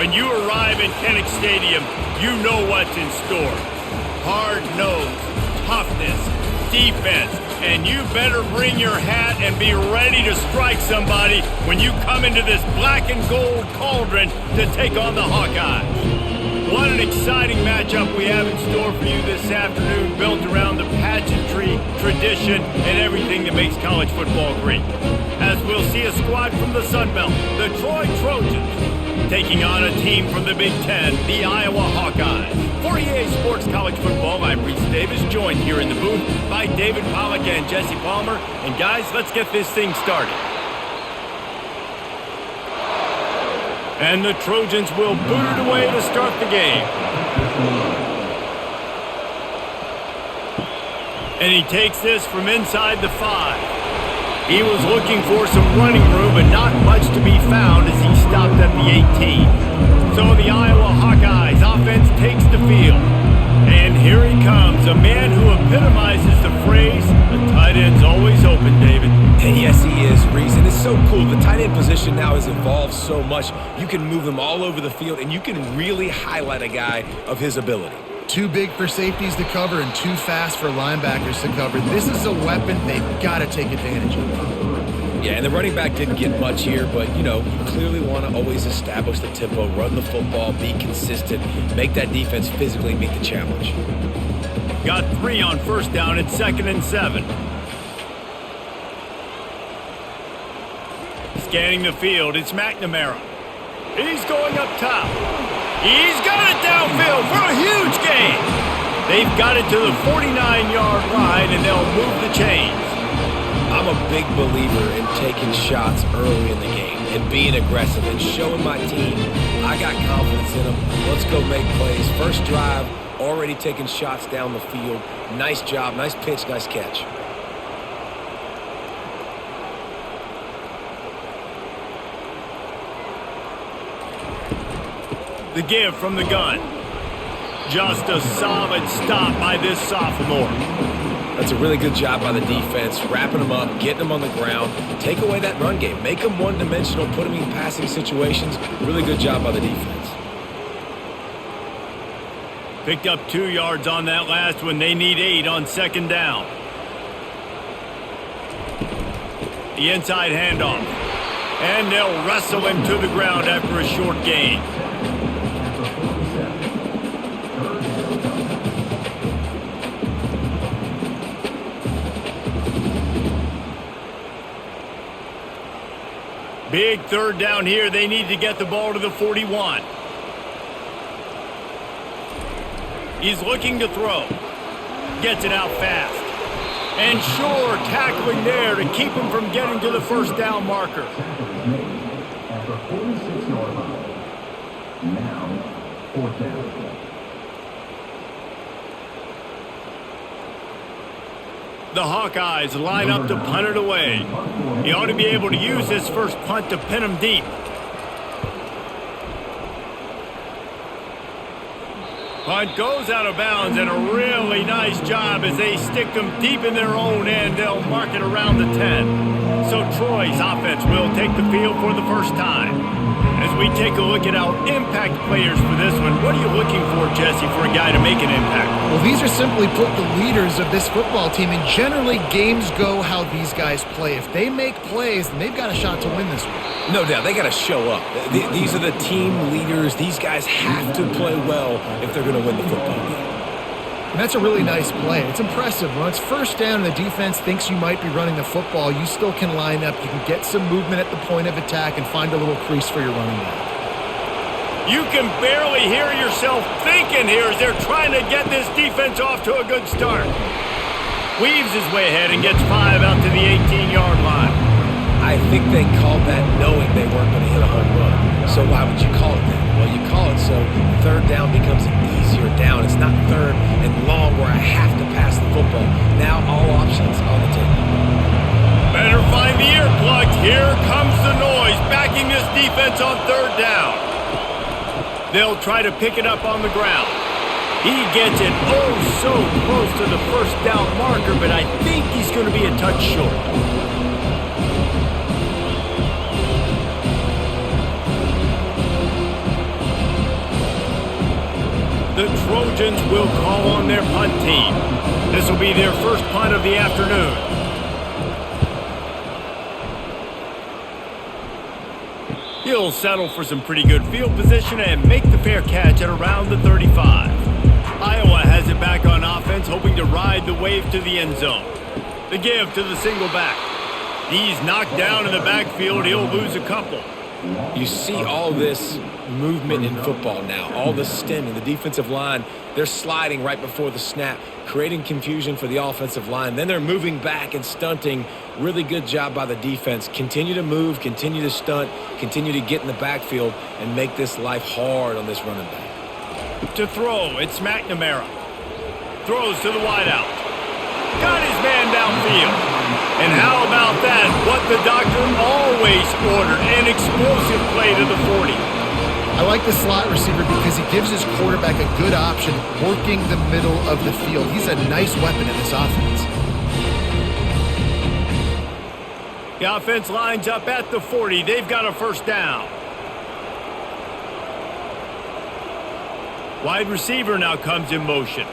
When you arrive in Kinnick Stadium, you know what's in store. Hard nose, toughness, defense, and you better bring your hat and be ready to strike somebody when you come into this black and gold cauldron to take on the Hawkeyes. What an exciting matchup we have in store for you this afternoon, built around the pageantry, tradition, and everything that makes college football great. As we'll see a squad from the Sun Belt, the Troy Trojans, taking on a team from the Big Ten, the Iowa Hawkeyes. For EA Sports College Football, I'm Reese Davis, joined here in the booth by David Pollack and Jesse Palmer. And guys, let's get this thing started. And the Trojans will boot it away to start the game. And he takes this from inside the 5. He was looking for some running room, but not much to be found as he stopped at the 18. So the Iowa Hawkeyes offense takes the field. And here he comes, a man who epitomizes the phrase, the tight end's always open, David. And yes, he is, Reese. And it's so cool. The tight end position now has evolved so much. You can move him all over the field, and you can really highlight a guy of his ability. Too big for safeties to cover and too fast for linebackers to cover. This is a weapon they've got to take advantage of. Yeah, and the running back didn't get much here, but, you clearly want to always establish the tempo, run the football, be consistent, make that defense physically meet the challenge. Got 3 on first down at 2nd and 7. Scanning the field, it's McNamara. He's going up top. He's got it downfield for a huge gain. They've got it to the 49-yard line, and they'll move the chains. I'm a big believer in taking shots early in the game and being aggressive and showing my team I got confidence in them. Let's go make plays. First drive, already taking shots down the field. Nice job, nice pitch, nice catch. The give from the gun. Just a solid stop by this sophomore. That's a really good job by the defense, wrapping them up, getting them on the ground. Take away that run game. Make them one-dimensional, put them in passing situations. Really good job by the defense. Picked up 2 yards on that last one. They need 8 on 2nd down. The inside handoff. And they'll wrestle him to the ground after a short gain. Big 3rd down here. They need to get the ball to the 41. He's looking to throw. Gets it out fast. And sure, tackling there to keep him from getting to the first down marker. At the 46-yard line. Now, 4th down. The Hawkeyes line up to punt it away. He ought to be able to use this first punt to pin him deep. Punt goes out of bounds, and a really nice job as they stick them deep in their own end. They'll mark it around the 10. So Troy's offense will take the field for the first time. As we take a look at our impact players for this one, what are you looking for, Jesse, for a guy to make an impact? Well, these are simply put the leaders of this football team, and generally games go how these guys play. If they make plays, then they've got a shot to win this one. No doubt, they got to show up. These are the team leaders. These guys have to play well if they're going to win the football game. And that's a really nice play. It's impressive. When it's first down and the defense thinks you might be running the football, you still can line up. You can get some movement at the point of attack and find a little crease for your running back. You can barely hear yourself thinking here as they're trying to get this defense off to a good start. Weaves his way ahead and gets 5 out to the 18-yard line. I think they called that knowing they weren't going to hit a home run. So why would you call it that? Well, you call it so 3rd down becomes an easier down. It's not 3rd and long where I have to pass the football. Now all options on the table. Better find the earplugs. Here comes the noise, backing this defense on 3rd down. They'll try to pick it up on the ground. He gets it oh so close to the first down marker, but I think he's going to be a touch short. Trojans will call on their punt team. This will be their first punt of the afternoon. He'll settle for some pretty good field position and make the fair catch at around the 35. Iowa has it back on offense, hoping to ride the wave to the end zone. The give to the single back. He's knocked down in the backfield. He'll lose a couple. You see all this movement in football now, all the stemming, the defensive line, they're sliding right before the snap, creating confusion for the offensive line. Then they're moving back and stunting. Really good job by the defense. Continue to move, continue to stunt, continue to get in the backfield and make this life hard on this running back. To throw, it's McNamara. Throws to the wideout. Got his man downfield. And how about that? What the doctor always ordered, an explosive play to the 40. I like the slot receiver because he gives his quarterback a good option working the middle of the field. He's a nice weapon in this offense. The offense lines up at the 40. They've got a first down. Wide receiver now comes in motion.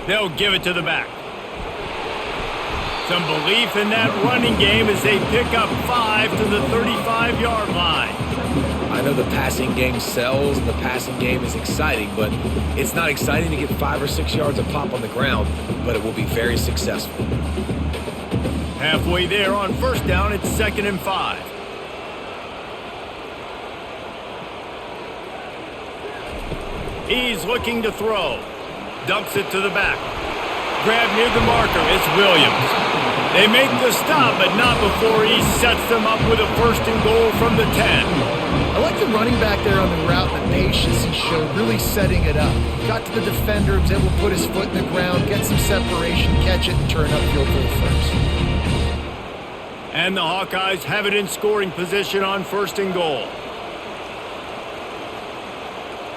They'll give it to the back. Some belief in that running game as they pick up 5 to the 35-yard line. I know the passing game sells and the passing game is exciting, but it's not exciting to get 5 or 6 yards of pop on the ground, but it will be very successful. Halfway there on first down, it's 2nd and 5. He's looking to throw. Dumps it to the back. Grab near the marker. It's Williams. They make the stop, but not before he sets them up with a 1st and goal from the 10. I like the running back there on the route, the patience he showed, really setting it up. He got to the defender, was able to put his foot in the ground, get some separation, catch it, and turn upfield for the first. And the Hawkeyes have it in scoring position on 1st and goal.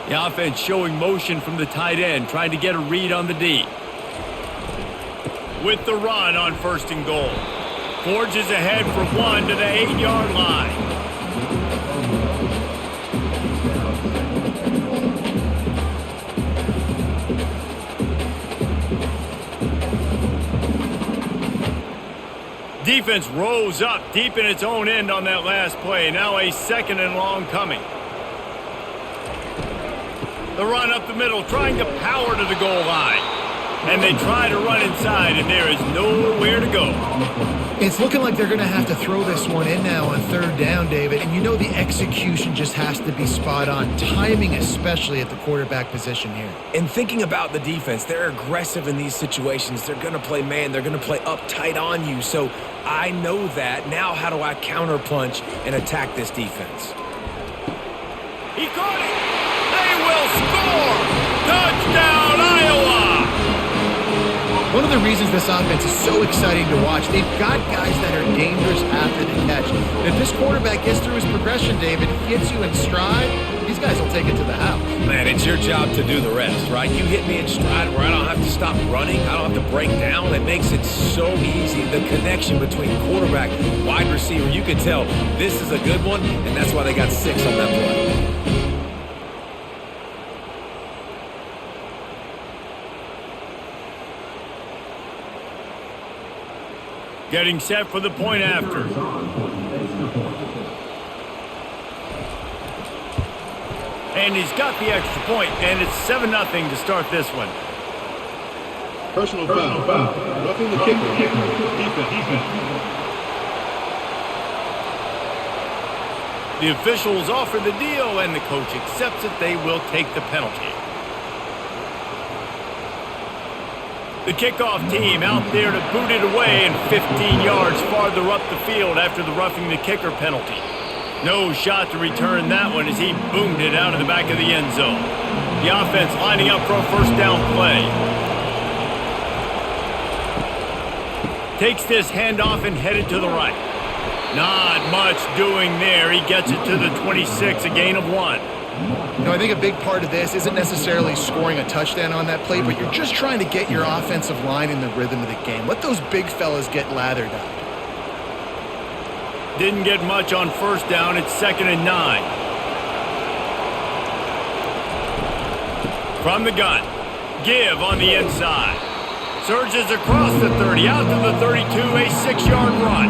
The offense showing motion from the tight end, trying to get a read on the D. With the run on 1st and goal. Forges ahead for 1 to the 8-yard line. Defense rose up deep in its own end on that last play. Now a 2nd and long coming. The run up the middle, trying to power to the goal line. And they try to run inside, and there is nowhere to go. It's looking like they're going to have to throw this one in now on 3rd down, David. And you know the execution just has to be spot on. Timing, especially at the quarterback position here. And thinking about the defense, they're aggressive in these situations. They're going to play man. They're going to play uptight on you. So I know that. Now how do I counterpunch and attack this defense? He caught it. They will score. Touchdown, Iowa. One of the reasons this offense is so exciting to watch, they've got guys that are dangerous after the catch. And if this quarterback gets through his progression, David, hits you in stride, these guys will take it to the house. Man, it's your job to do the rest, right? You hit me in stride where I don't have to stop running. I don't have to break down. It makes it so easy. The connection between quarterback, wide receiver, you can tell this is a good one, and that's why they got 6 on that play. Getting set for the point after. And he's got the extra point, and it's 7-0 to start this one. Personal foul. Roughing the kicker. Defense. The officials offer the deal, and the coach accepts it. They will take the penalty. The kickoff team out there to boot it away and 15 yards farther up the field after the roughing the kicker penalty. No shot to return that one as he boomed it out of the back of the end zone. The offense lining up for a 1st down play. Takes this handoff and headed to the right. Not much doing there. He gets it to the 26, a gain of 1. You know, I think a big part of this isn't necessarily scoring a touchdown on that play, but you're just trying to get your offensive line in the rhythm of the game. Let those big fellas get lathered up. Didn't get much on 1st down. It's 2nd and 9. From the gun, give on the inside. Surges across the 30, out to the 32, a 6-yard run.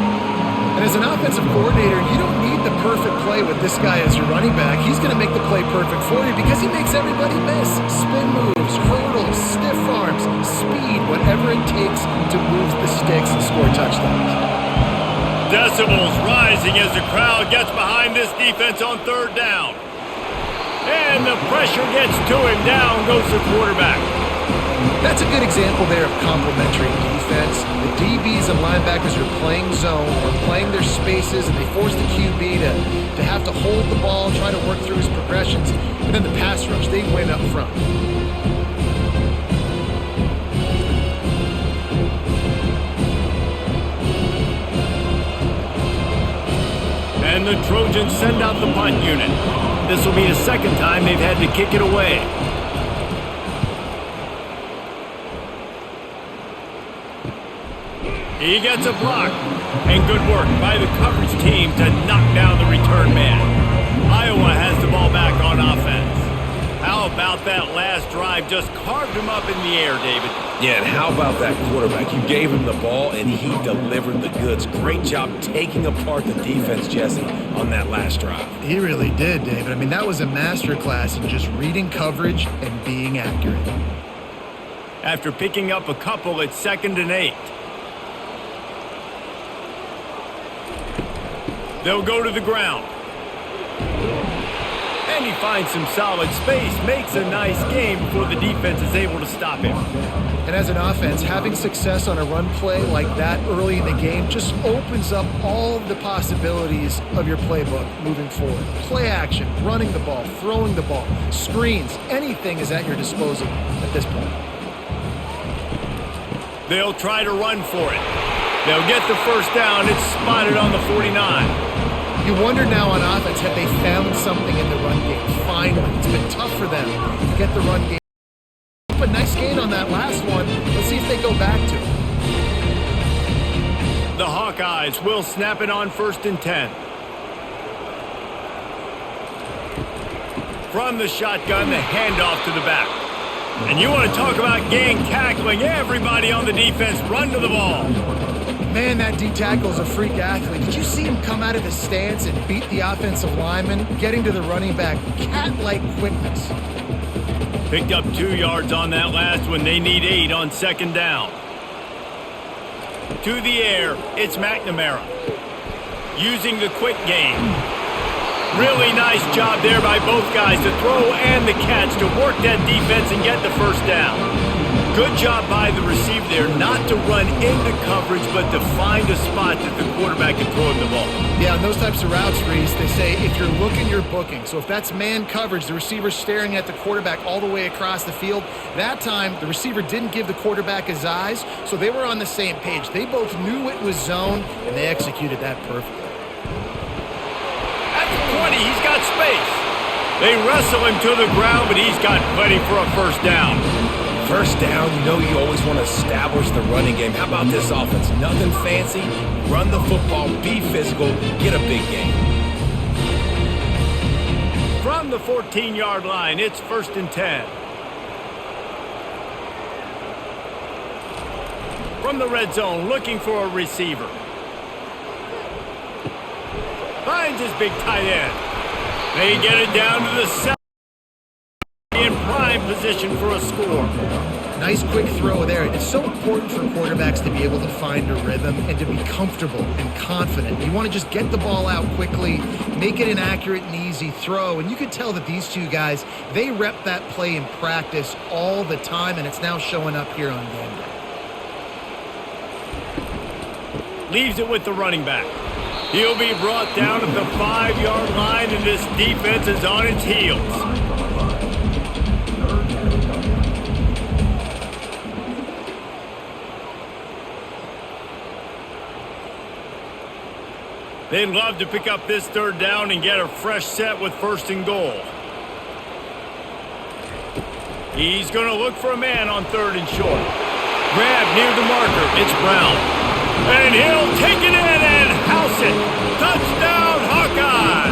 And as an offensive coordinator, you don't need the perfect play with this guy as your running back. He's going to make the play perfect for you because he makes everybody miss. Spin moves, hurdles, stiff arms, speed, whatever it takes to move the sticks and score touchdowns. Decibels rising as the crowd gets behind this defense on third down. And the pressure gets to him. Down goes the quarterback. That's a good example there of complementary defense. The DBs and linebackers are playing zone or playing their spaces, and they force the QB to have to hold the ball, try to work through his progressions. And then the pass rush, they win up front. And the Trojans send out the punt unit. This will be the second time they've had to kick it away. He gets a block. And good work by the coverage team to knock down the return man. Iowa has the ball back on offense. How about that last drive? Just carved him up in the air, David. Yeah, and how about that quarterback? You gave him the ball, and he delivered the goods. Great job taking apart the defense, Jesse, on that last drive. He really did, David. I mean, that was a masterclass in just reading coverage and being accurate. After picking up a couple, it's 2nd and 8. They'll go to the ground. And he finds some solid space, makes a nice game before the defense is able to stop him. And as an offense, having success on a run play like that early in the game just opens up all of the possibilities of your playbook moving forward. Play action, running the ball, throwing the ball, screens, anything is at your disposal at this point. They'll try to run for it. They'll get the first down. It's spotted on the 49. You wonder now on offense, have they found something in the run game? Finally, it's been tough for them to get the run game. But nice gain on that last one. Let's see if they go back to it. The Hawkeyes will snap it on 1st and 10. From the shotgun, the handoff to the back. And you want to talk about gang tackling. Everybody on the defense run to the ball. Man, that D-tackle is a freak athlete. Did you see him come out of his stance and beat the offensive lineman, getting to the running back? Cat-like quickness. Picked up 2 yards on that last one. They need 8 on 2nd down. To the air, it's McNamara. Using the quick game. Really nice job there by both guys to throw and the catch to work that defense and get the first down. Good job by the receiver there not to run into coverage, but to find a spot that the quarterback can throw him the ball. Yeah, on those types of routes, Reese, they say if you're looking, you're booking. So if that's man coverage, the receiver's staring at the quarterback all the way across the field. That time, the receiver didn't give the quarterback his eyes, so they were on the same page. They both knew it was zone, and they executed that perfectly. At the 20, he's got space. They wrestle him to the ground, but he's got plenty for a first down. First down, you know you always want to establish the running game. How about this offense? Nothing fancy. Run the football, be physical, get a big gain. From the 14-yard line, it's 1st and 10. From the red zone, looking for a receiver. Finds his big tight end. They get it down to the center. In prime position for a score. Nice quick throw there. It's so important for quarterbacks to be able to find a rhythm and to be comfortable and confident. You want to just get the ball out quickly, make it an accurate and easy throw. And you could tell that these two guys, they rep that play in practice all the time, and it's now showing up here on game day. Leaves it with the running back. He'll be brought down at the 5-yard line, and this defense is on its heels. They'd love to pick up this 3rd down and get a fresh set with 1st and goal. He's going to look for a man on 3rd and short. Grab near the marker. It's Brown. And he'll take it in and house it. Touchdown, Hawkeyes!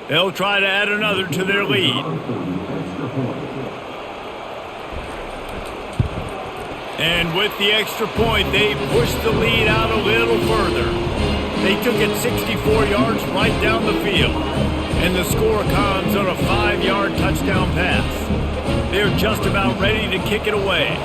They'll try to add another to their lead. And with the extra point, they pushed the lead out a little further. They took it 64 yards right down the field. And the score comes on a 5-yard touchdown pass. They're just about ready to kick it away.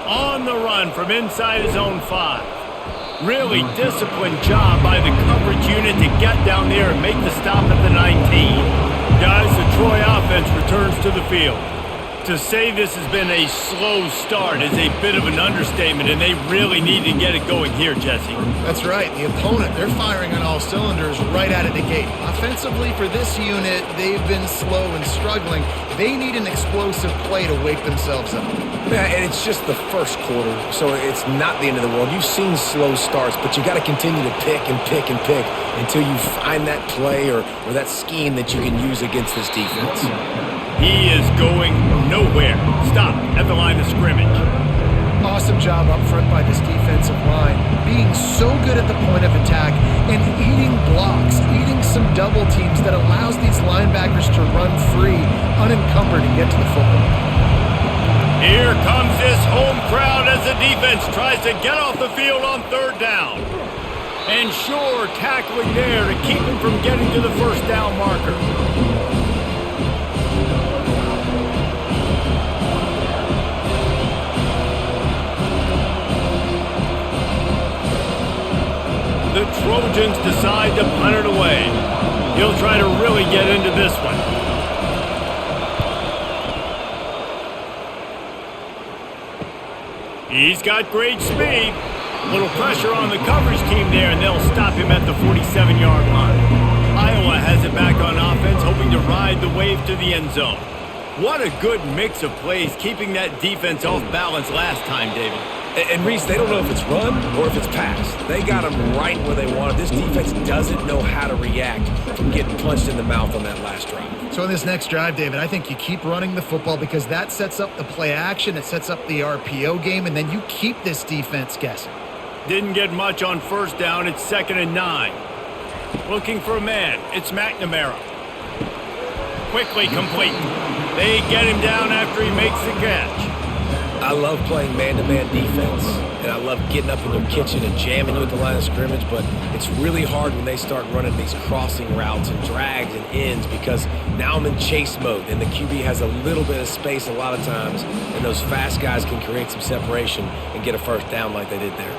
On the run from inside his own 5. Really disciplined job by the coverage unit to get down there and make the stop at the 19. Guys, the Troy offense returns to the field. To say this has been a slow start is a bit of an understatement, and they really need to get it going here, Jesse. That's right. The opponent, they're firing on all cylinders right out of the gate. Offensively, for this unit, they've been slow and struggling. They need an explosive play to wake themselves up. Yeah, and it's just the first quarter, so it's not the end of the world. You've seen slow starts, but you got to continue to pick and pick and pick until you find that play or that scheme that you can use against this defense. He is going nowhere. Stop at the line of scrimmage. Awesome job up front by this defensive line, being so good at the point of attack and eating blocks, eating some double teams that allows these linebackers to run free, unencumbered, and get to the football. Here comes this home crowd as the defense tries to get off the field on 3rd down. And sure, tackling there to keep him from getting to the first down marker. The Trojans decide to punt it away. He'll try to really get into this one. He's got great speed. Little pressure on the coverage team there, and they'll stop him at the 47-yard line. Iowa has it back on offense, hoping to ride the wave to the end zone. What a good mix of plays, keeping that defense off balance last time, David. And Reese, they don't know if it's run or if it's pass. They got them right where they want it. This defense doesn't know how to react from getting punched in the mouth on that last drive. So in this next drive, David, I think you keep running the football because that sets up the play action, it sets up the RPO game, and then you keep this defense guessing. Didn't get much on 1st down. It's 2nd and 9. Looking for a man. It's McNamara. Quickly complete. They get him down after he makes the catch. I love playing man-to-man defense, and I love getting up in their kitchen and jamming you at the line of scrimmage, but it's really hard when they start running these crossing routes and drags and ends because now I'm in chase mode, and the QB has a little bit of space a lot of times, and those fast guys can create some separation and get a 1st down like they did there.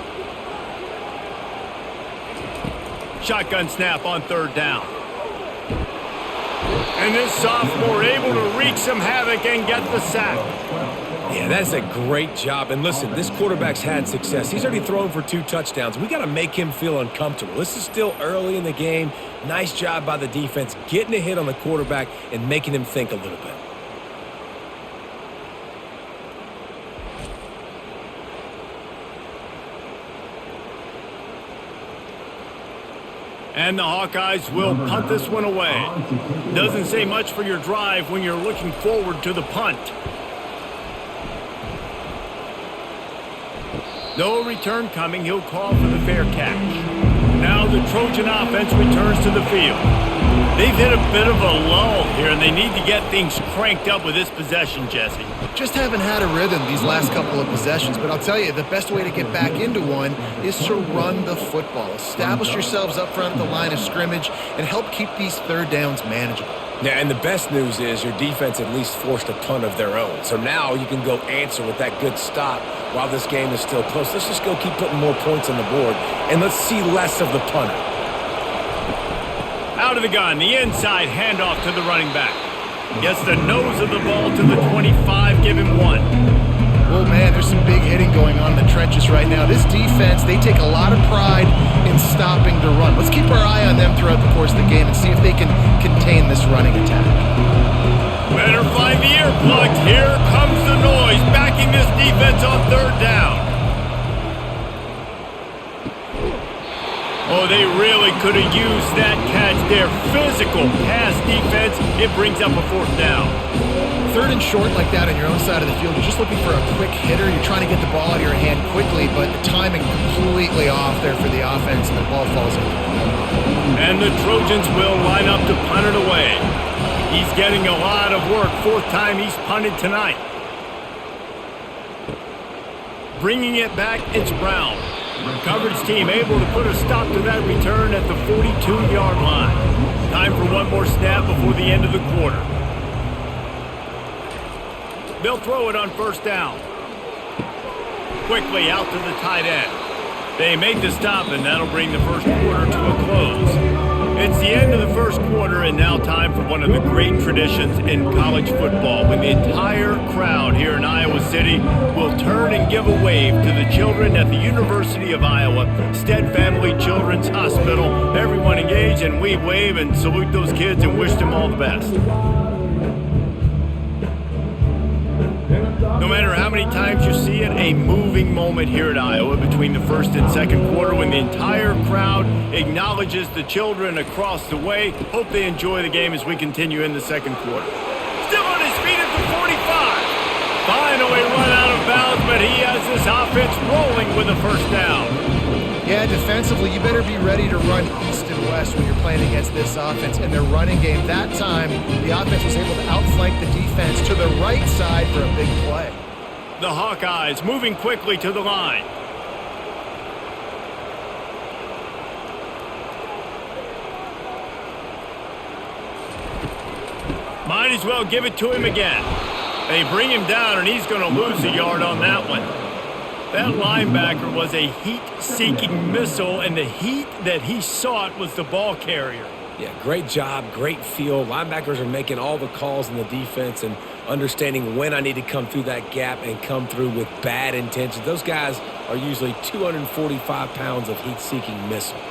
Shotgun snap on 3rd down. And this sophomore able to wreak some havoc and get the sack. Yeah, that's a great job. And listen, this quarterback's had success. He's already thrown for 2 touchdowns. We got to make him feel uncomfortable. This is still early in the game. Nice job by the defense, getting a hit on the quarterback and making him think a little bit. And the Hawkeyes will punt this one away. Doesn't say much for your drive when you're looking forward to the punt. No return coming, he'll call for the fair catch. Now the Trojan offense returns to the field. They've hit a bit of a lull here, and they need to get things cranked up with this possession, Jesse. Just haven't had a rhythm these last couple of possessions, but I'll tell you, the best way to get back into one is to run the football. Establish yourselves up front at the line of scrimmage and help keep these 3rd downs manageable. Yeah, and the best news is your defense at least forced a punt of their own. So now you can go answer with that good stop while this game is still close. Let's just go keep putting more points on the board, and let's see less of the punter. Out of the gun, the inside handoff to the running back. Gets the nose of the ball to the 25, give him 1. Oh, man, there's some big hitting going on in the trenches right now. This defense, they take a lot of pride in stopping the run. Let's keep our eye on them throughout the course of the game and see if they can contain this running attack. Better find the earplugs. Here comes the noise, backing this defense on 3rd down. Oh, they really could have used that catch there. Physical pass defense. It brings up a 4th down. Third and short like that on your own side of the field, you're just looking for a quick hitter. You're trying to get the ball out of your hand quickly, but the timing completely off there for the offense, and the ball falls in. And the Trojans will line up to punt it away. He's getting a lot of work. Fourth time he's punted tonight. Bringing it back, it's Brown. Coverage team able to put a stop to that return at the 42-yard line. Time for one more snap before the end of the quarter. They'll throw it on first down. Quickly out to the tight end. They make the stop, and that'll bring the first quarter to a close. It's the end of the first quarter, and now time for one of the great traditions in college football, when the entire crowd here in Iowa City will turn and give a wave to the children at the University of Iowa, Stead Family Children's Hospital. Everyone engaged, and we wave and salute those kids and wish them all the best. No matter how many times you see it, a moving moment here at Iowa between the first and second quarter when the entire crowd acknowledges the children across the way. Hope they enjoy the game as we continue in the second quarter. Still on his feet at the 45. Finally run out of bounds, but he has this offense rolling with a first down. Yeah, defensively, you better be ready to run east and west when you're playing against this offense. And their running game, that time, the offense was able to outflank the defense to the right side for a big play. The Hawkeyes moving quickly to the line. Might as well give it to him again. They bring him down, and he's going to lose a yard on that one. That linebacker was a heat-seeking missile, and the heat that he sought was the ball carrier. Yeah, great job, great feel. Linebackers are making all the calls in the defense and understanding when I need to come through that gap and come through with bad intentions. Those guys are usually 245 pounds of heat-seeking missile.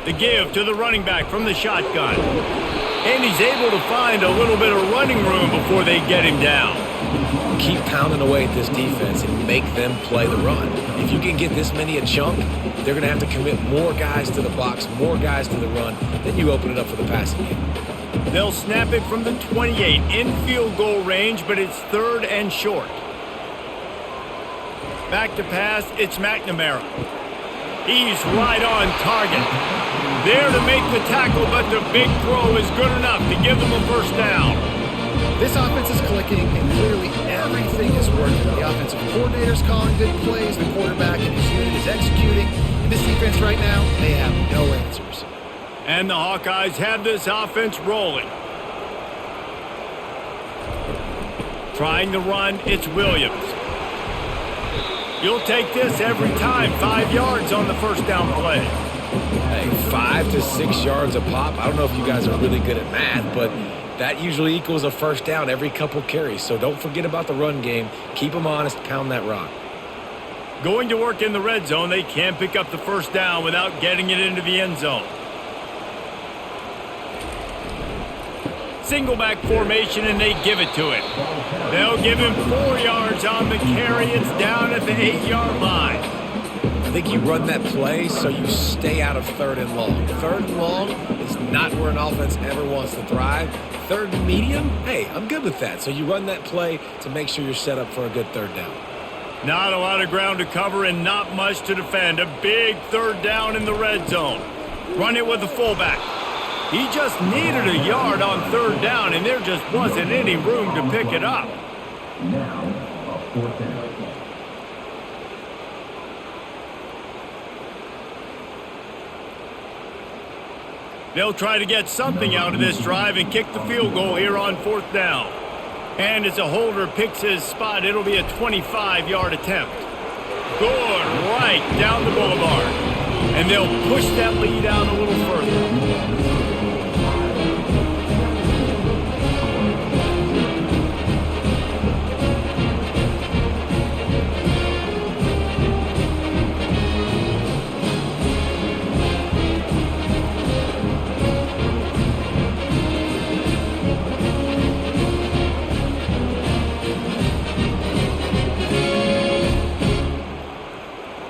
The give to the running back from the shotgun. And he's able to find a little bit of running room before they get him down. Keep pounding away at this defense and make them play the run. If you can get this many a chunk, they're going to have to commit more guys to the box, more guys to the run. Then you open it up for the passing game. They'll snap it from the 28 in field goal range, but it's third and short. Back to pass, it's McNamara. He's right on target. There to make the tackle, but the big throw is good enough to give them a first down. This offense is clicking, and clearly everything is working. The offensive coordinator's calling good plays, the quarterback and his unit is executing. And this defense right now, they have no answers. And the Hawkeyes have this offense rolling. Trying to run, it's Williams. You'll take this every time. 5 yards on the first down play. Hey, 5 to 6 yards a pop. I don't know if you guys are really good at math, but that usually equals a first down every couple carries. So don't forget about the run game. Keep them honest, pound that rock. Going to work in the red zone, they can't pick up the first down without getting it into the end zone. Single back formation, and they give it to him. They'll give him 4 yards on the carry. It's down at the 8-yard line. I think you run that play so you stay out of third and long. Third and long is not where an offense ever wants to thrive. Third and medium, hey, I'm good with that. So you run that play to make sure you're set up for a good third down. Not a lot of ground to cover and not much to defend. A big third down in the red zone. Run it with the fullback. He just needed a yard on third down, and there just wasn't any room to pick it up. Now, a fourth down. They'll try to get something out of this drive and kick the field goal here on fourth down. And as a holder picks his spot, it'll be a 25-yard attempt. Good, right down the boulevard. And they'll push that lead out a little further.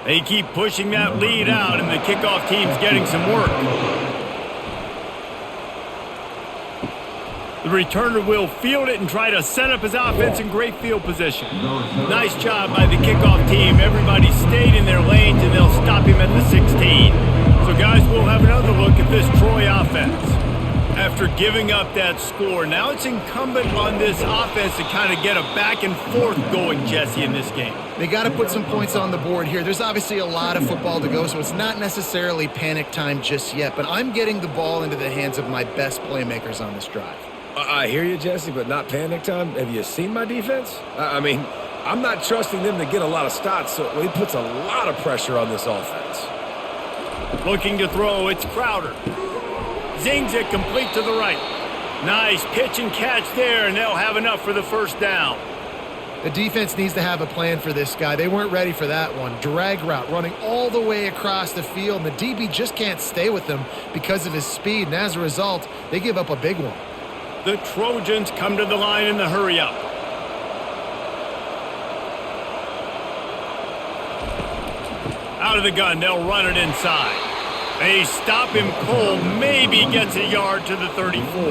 They keep pushing that lead out, and the kickoff team's getting some work. The returner will field it and try to set up his offense in great field position. Nice job by the kickoff team. Everybody stayed in their lanes, and they'll stop him at the 16. So, guys, we'll have another look at this Troy offense. After giving up that score, now it's incumbent on this offense to kind of get a back and forth going, Jesse, in this game. They got to put some points on the board here. There's obviously a lot of football to go, so it's not necessarily panic time just yet, but I'm getting the ball into the hands of my best playmakers on this drive. I hear you, Jesse, but not panic time. Have you seen my defense? I mean, I'm not trusting them to get a lot of stops, so he puts a lot of pressure on this offense. Looking to throw, it's Crowder. Zings it complete to the right. Nice pitch and catch there, and they'll have enough for the first down. The defense needs to have a plan for this guy. They weren't ready for that one. Drag route running all the way across the field, and the DB just can't stay with him because of his speed, and as a result, they give up a big one. The Trojans come to the line in the hurry-up. Out of the gun, they'll run it inside. They stop him cold, maybe gets a yard to the 34.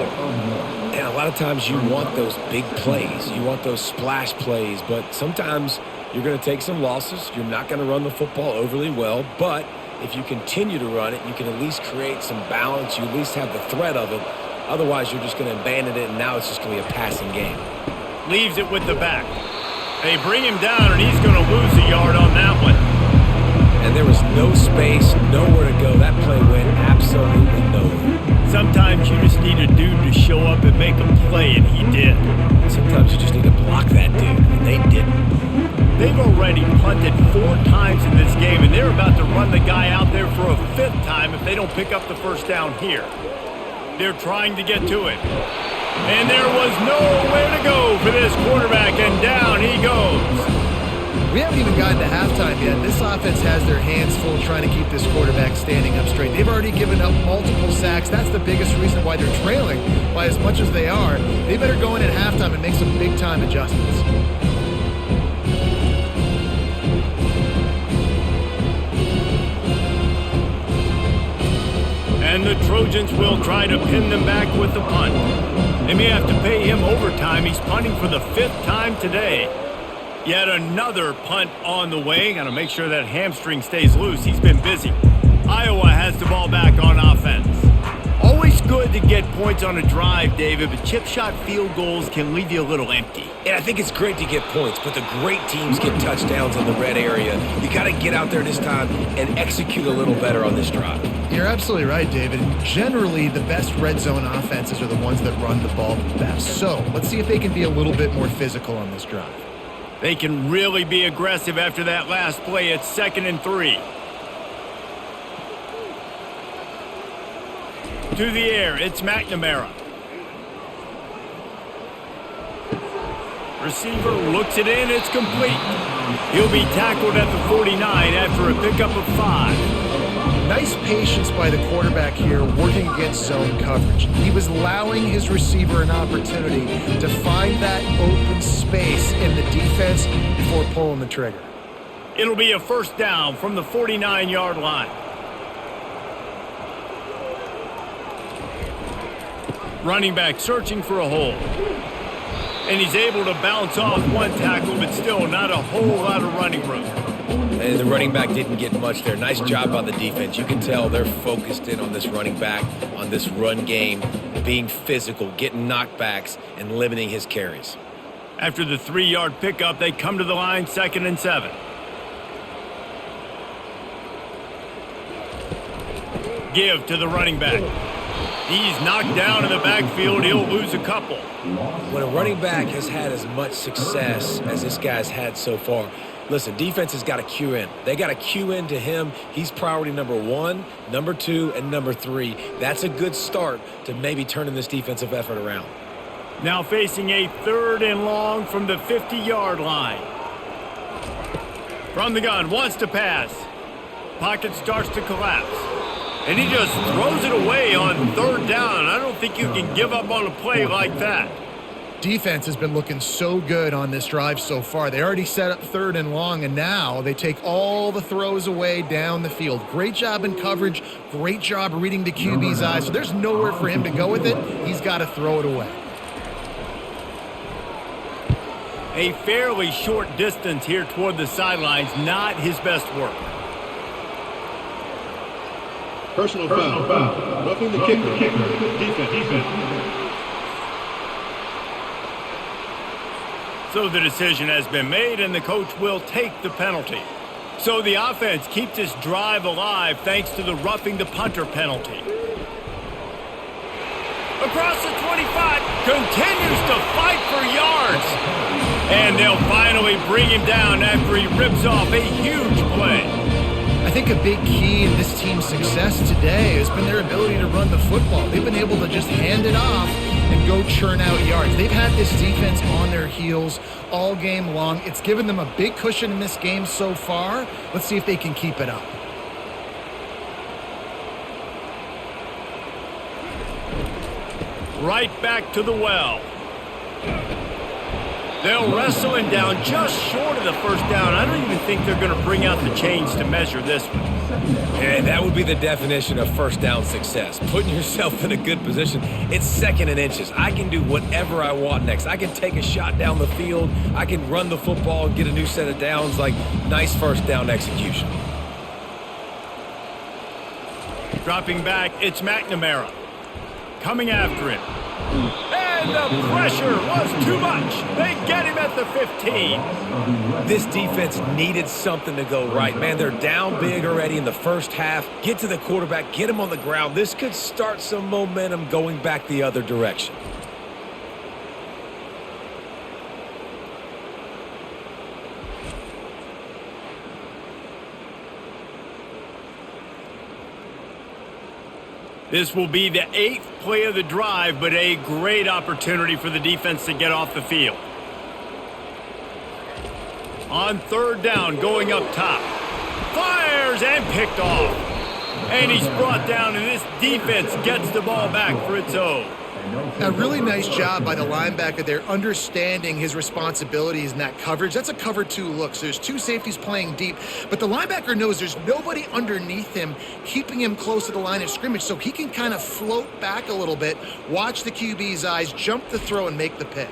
And a lot of times you want those big plays. You want those splash plays, but sometimes you're going to take some losses. You're not going to run the football overly well, but if you continue to run it, you can at least create some balance. You at least have the threat of it. Otherwise, you're just going to abandon it, and now it's just going to be a passing game. Leaves it with the back. They bring him down, and he's going to lose a yard on that one. And there was no space, nowhere to go. That play went absolutely nowhere. Sometimes you just need a dude to show up and make a play, and he did. Sometimes you just need to block that dude, and they didn't. They've already punted 4 times in this game, and they're about to run the guy out there for a 5th time if they don't pick up the first down here. They're trying to get to it. And there was nowhere to go for this quarterback, and down he goes. We haven't even gotten to halftime yet. This offense has their hands full trying to keep this quarterback standing up straight. They've already given up multiple sacks. That's the biggest reason why they're trailing by as much as they are. They better go in at halftime and make some big-time adjustments. And the Trojans will try to pin them back with the punt. They may have to pay him overtime. He's punting for the 5th time today. Yet another punt on the way. Got to make sure that hamstring stays loose. He's been busy. Iowa has the ball back on offense. Always good to get points on a drive, David, but chip shot field goals can leave you a little empty. And I think it's great to get points, but the great teams get touchdowns in the red area. You got to get out there this time and execute a little better on this drive. You're absolutely right, David. Generally, the best red zone offenses are the ones that run the ball the best. So let's see if they can be a little bit more physical on this drive. They can really be aggressive after that last play. It's 2nd and 3. To the air, it's McNamara. Receiver looks it in, it's complete. He'll be tackled at the 49 after a pickup of 5. Nice patience by the quarterback here working against zone coverage. He was allowing his receiver an opportunity to find that open space in the defense before pulling the trigger. It'll be a first down from the 49-yard line. Running back searching for a hole. And he's able to bounce off one tackle, but still not a whole lot of running room. And the running back didn't get much there. Nice job by the defense. You can tell they're focused in on this running back, on this run game, being physical, getting knockbacks, and limiting his carries. After the 3-yard pickup, they come to the line, 2nd and 7. Give to the running back. He's knocked down in the backfield. He'll lose a couple. When a running back has had as much success as this guy's had so far, listen, defense has got to cue in. They got to cue in to him. He's priority number 1, number 2, and number 3. That's a good start to maybe turning this defensive effort around. Now facing a 3rd and long from the 50-yard line. From the gun, wants to pass. Pocket starts to collapse. And he just throws it away on 3rd down. I don't think you can give up on a play like that. Defense has been looking so good on this drive so far. They already set up 3rd and long, and now they take all the throws away down the field. Great job in coverage. Great job reading the QB's eyes. So there's nowhere for him to go with it. He's got to throw it away. A fairly short distance here toward the sidelines, not his best work. Personal foul. Roughing the kicker. Defense. So the decision has been made, and the coach will take the penalty. So the offense keeps this drive alive thanks to the roughing the punter penalty. Across the 25, continues to fight for yards. And they'll finally bring him down after he rips off a huge play. I think a big key in this team's success today has been their ability to run the football. They've been able to just hand it off and go churn out yards. They've had this defense on their heels all game long. It's given them a big cushion in this game so far. Let's see if they can keep it up. Right back to the well. They'll wrestle him down just short of the first down. I don't even think they're going to bring out the chains to measure this one. And that would be the definition of first down success. Putting yourself in a good position. It's second and inches. I can do whatever I want next. I can take a shot down the field. I can run the football and get a new set of downs. Like, nice first down execution. Dropping back, it's McNamara. Coming after him. And the pressure was too much. They get him at the 15. This defense needed something to go right. Man, they're down big already in the first half. Get to the quarterback, get him on the ground. This could start some momentum going back the other direction. This will be the 8th play of the drive, but a great opportunity for the defense to get off the field. On third down, going up top. Fires and picked off. And he's brought down, and this defense gets the ball back for its own. A really nice job by the linebacker there, understanding his responsibilities in that coverage. That's a cover 2 look. So there's 2 safeties playing deep, but the linebacker knows there's nobody underneath him, keeping him close to the line of scrimmage, so he can kind of float back a little bit, watch the QB's eyes, jump the throw, and make the pick.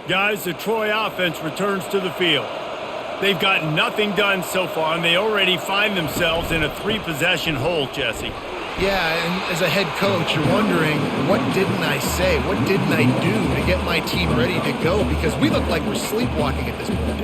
Guys, the Troy offense returns to the field. They've got nothing done so far, and they already find themselves in a 3-possession hole, Jesse. Yeah, and as a head coach, you're wondering, what didn't I say? What didn't I do to get my team ready to go? Because we look like we're sleepwalking at this point.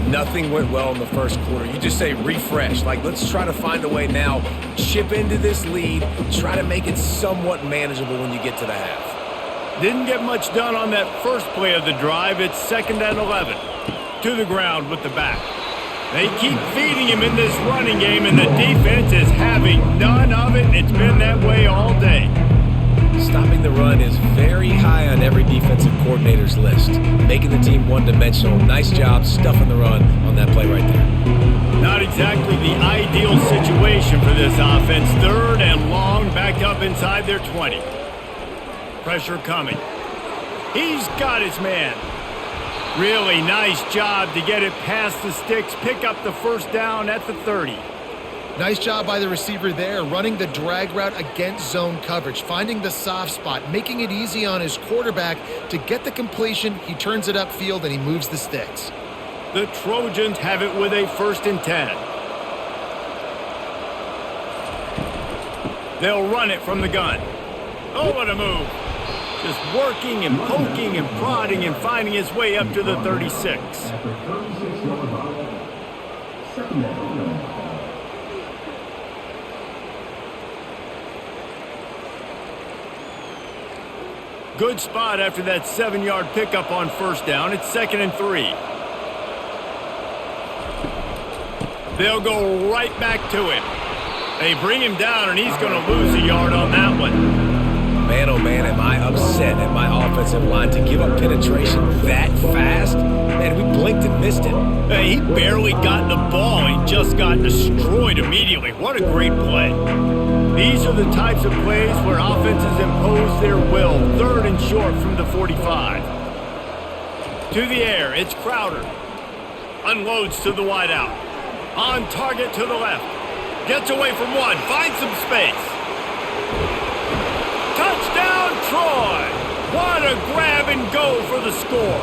Nothing went well in the first quarter. You just say refresh. Like, let's try to find a way now, chip into this lead, try to make it somewhat manageable when you get to the half. Didn't get much done on that first play of the drive. It's 2nd and 11. To the ground with the back. They keep feeding him in this running game, and the defense is having none of it. It's been that way all day. Stopping the run is very high on every defensive coordinator's list. Making the team one-dimensional. Nice job stuffing the run on that play right there. Not exactly the ideal situation for this offense. 3rd and long, back up inside their 20. Pressure coming. He's got his man. Really nice job to get it past the sticks, pick up the first down at the 30. Nice job by the receiver there, running the drag route against zone coverage, finding the soft spot, making it easy on his quarterback to get the completion. He turns it upfield, and he moves the sticks. The Trojans have it with a 1st and 10. They'll run it from the gun. Oh, what a move. Just working and poking and prodding and finding his way up to the 36. Good spot after that 7-yard pickup on first down. It's 2nd and 3. They'll go right back to him. They bring him down, and he's going to lose a yard on that one. Man, oh man, am I upset at my offensive line to give up penetration that fast? Man, we blinked and missed it. Hey, he barely got the ball. He just got destroyed immediately. What a great play. These are the types of plays where offenses impose their will. 3rd and short from the 45. To the air, it's Crowder. Unloads to the wideout. On target to the left. Gets away from one. Finds some space. Touchdown, Troy! What a grab and go for the score!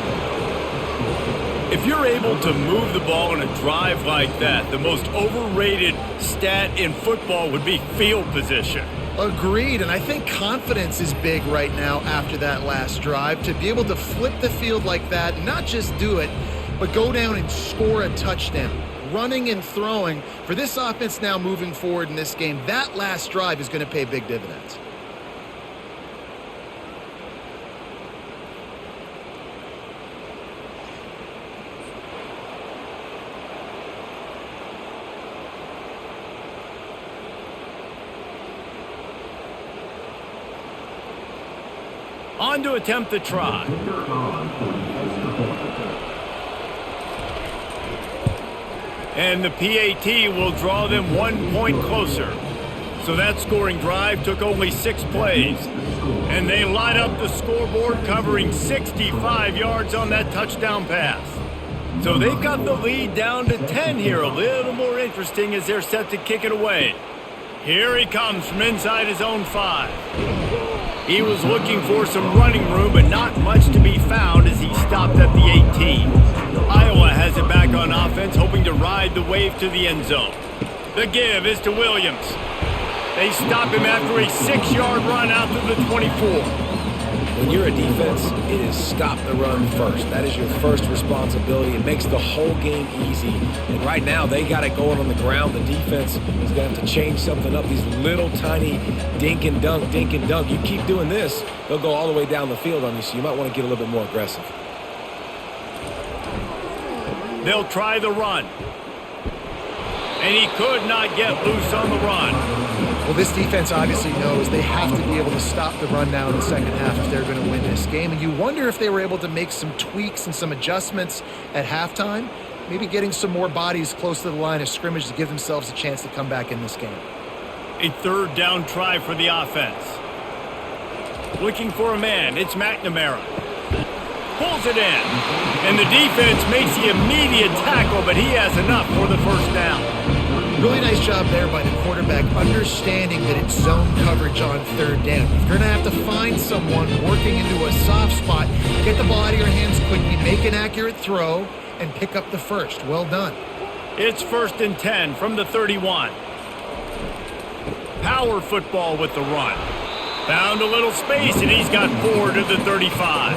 If you're able to move the ball in a drive like that, the most overrated stat in football would be field position. Agreed, and I think confidence is big right now after that last drive. To be able to flip the field like that, not just do it, but go down and score a touchdown. Running and throwing, for this offense now moving forward in this game, that last drive is going to pay big dividends. On to attempt the try. And the PAT will draw them 1 point closer. So that scoring drive took only 6 plays. And they light up the scoreboard covering 65 yards on that touchdown pass. So they've got the lead down to 10 here. A little more interesting as they're set to kick it away. Here he comes from inside his own 5. He was looking for some running room, but not much to be found as he stopped at the 18. Iowa has it back on offense, hoping to ride the wave to the end zone. The give is to Williams. They stop him after a 6-yard run out to the 24. When you're a defense, it is stop the run first. That is your first responsibility. It makes the whole game easy. And right now, they got it going on the ground. The defense is going to have to change something up. These little tiny dink and dunk, dink and dunk. You keep doing this, they'll go all the way down the field on you, so you might want to get a little bit more aggressive. They'll try the run. And he could not get loose on the run. Well, this defense obviously knows they have to be able to stop the run now in the second half if they're going to win this game. And you wonder if they were able to make some tweaks and some adjustments at halftime, maybe getting some more bodies close to the line of scrimmage to give themselves a chance to come back in this game. A 3rd down try for the offense. Looking for a man, it's McNamara. Pulls it in. And the defense makes the immediate tackle, but he has enough for the first down. Really nice job there by the quarterback, understanding that it's zone coverage on 3rd down. If you're going to have to find someone working into a soft spot, get the ball out of your hands quickly, make an accurate throw, and pick up the first. Well done. It's 1st and 10 from the 31. Power football with the run. Found a little space, and he's got 4 to the 35.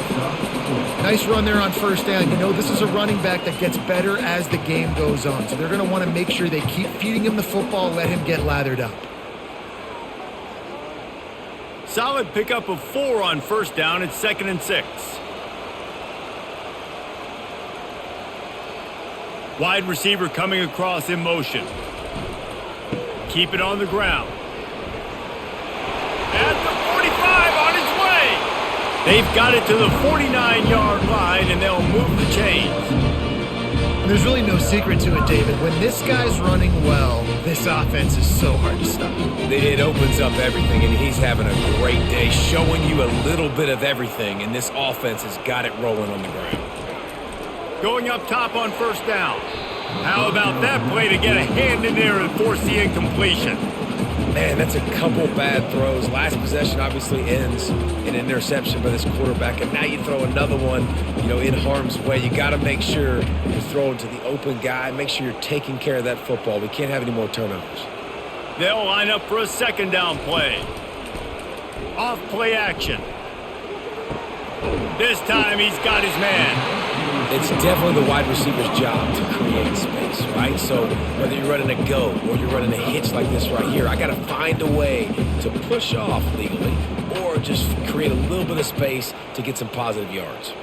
Nice run there on 1st down. You know, this is a running back that gets better as the game goes on. So they're going to want to make sure they keep feeding him the football, let him get lathered up. Solid pickup of 4 on 1st down. It's 2nd and 6. Wide receiver coming across in motion. Keep it on the ground. At the 45 on its way. They've got it to the 49-yard line, and they'll move the chains. There's really no secret to it, David. When this guy's running well, this offense is so hard to stop. It opens up everything, and he's having a great day, showing you a little bit of everything, and this offense has got it rolling on the ground. Going up top on 1st down. How about that play to get a hand in there and force the incompletion? Man, that's a couple bad throws. Last possession obviously ends in an interception by this quarterback, and now you throw another one, in harm's way. You got to make sure you're throwing to the open guy. Make sure you're taking care of that football. We can't have any more turnovers. They'll line up for a 2nd down play. Off play action. This time he's got his man. It's definitely the wide receiver's job to create space, right? So whether you're running a go or you're running a hitch like this right here, I got to find a way to push off legally or just create a little bit of space to get some positive yards.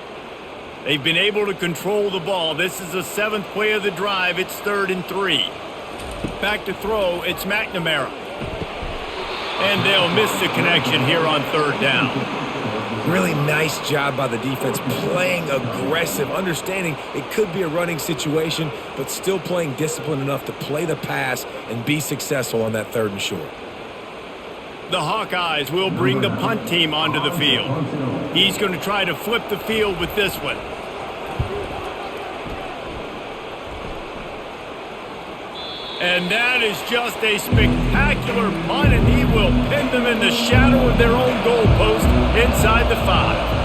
They've been able to control the ball. This is the 7th play of the drive. It's 3rd and 3. Back to throw, it's McNamara. And they'll miss the connection here on 3rd down. Really nice job by the defense, playing aggressive, understanding it could be a running situation, but still playing disciplined enough to play the pass and be successful on that 3rd and short. The Hawkeyes will bring the punt team onto the field. He's going to try to flip the field with this one. And that is just a spectacular punt, and he will pin them in the shadow of their own goalpost inside the 5.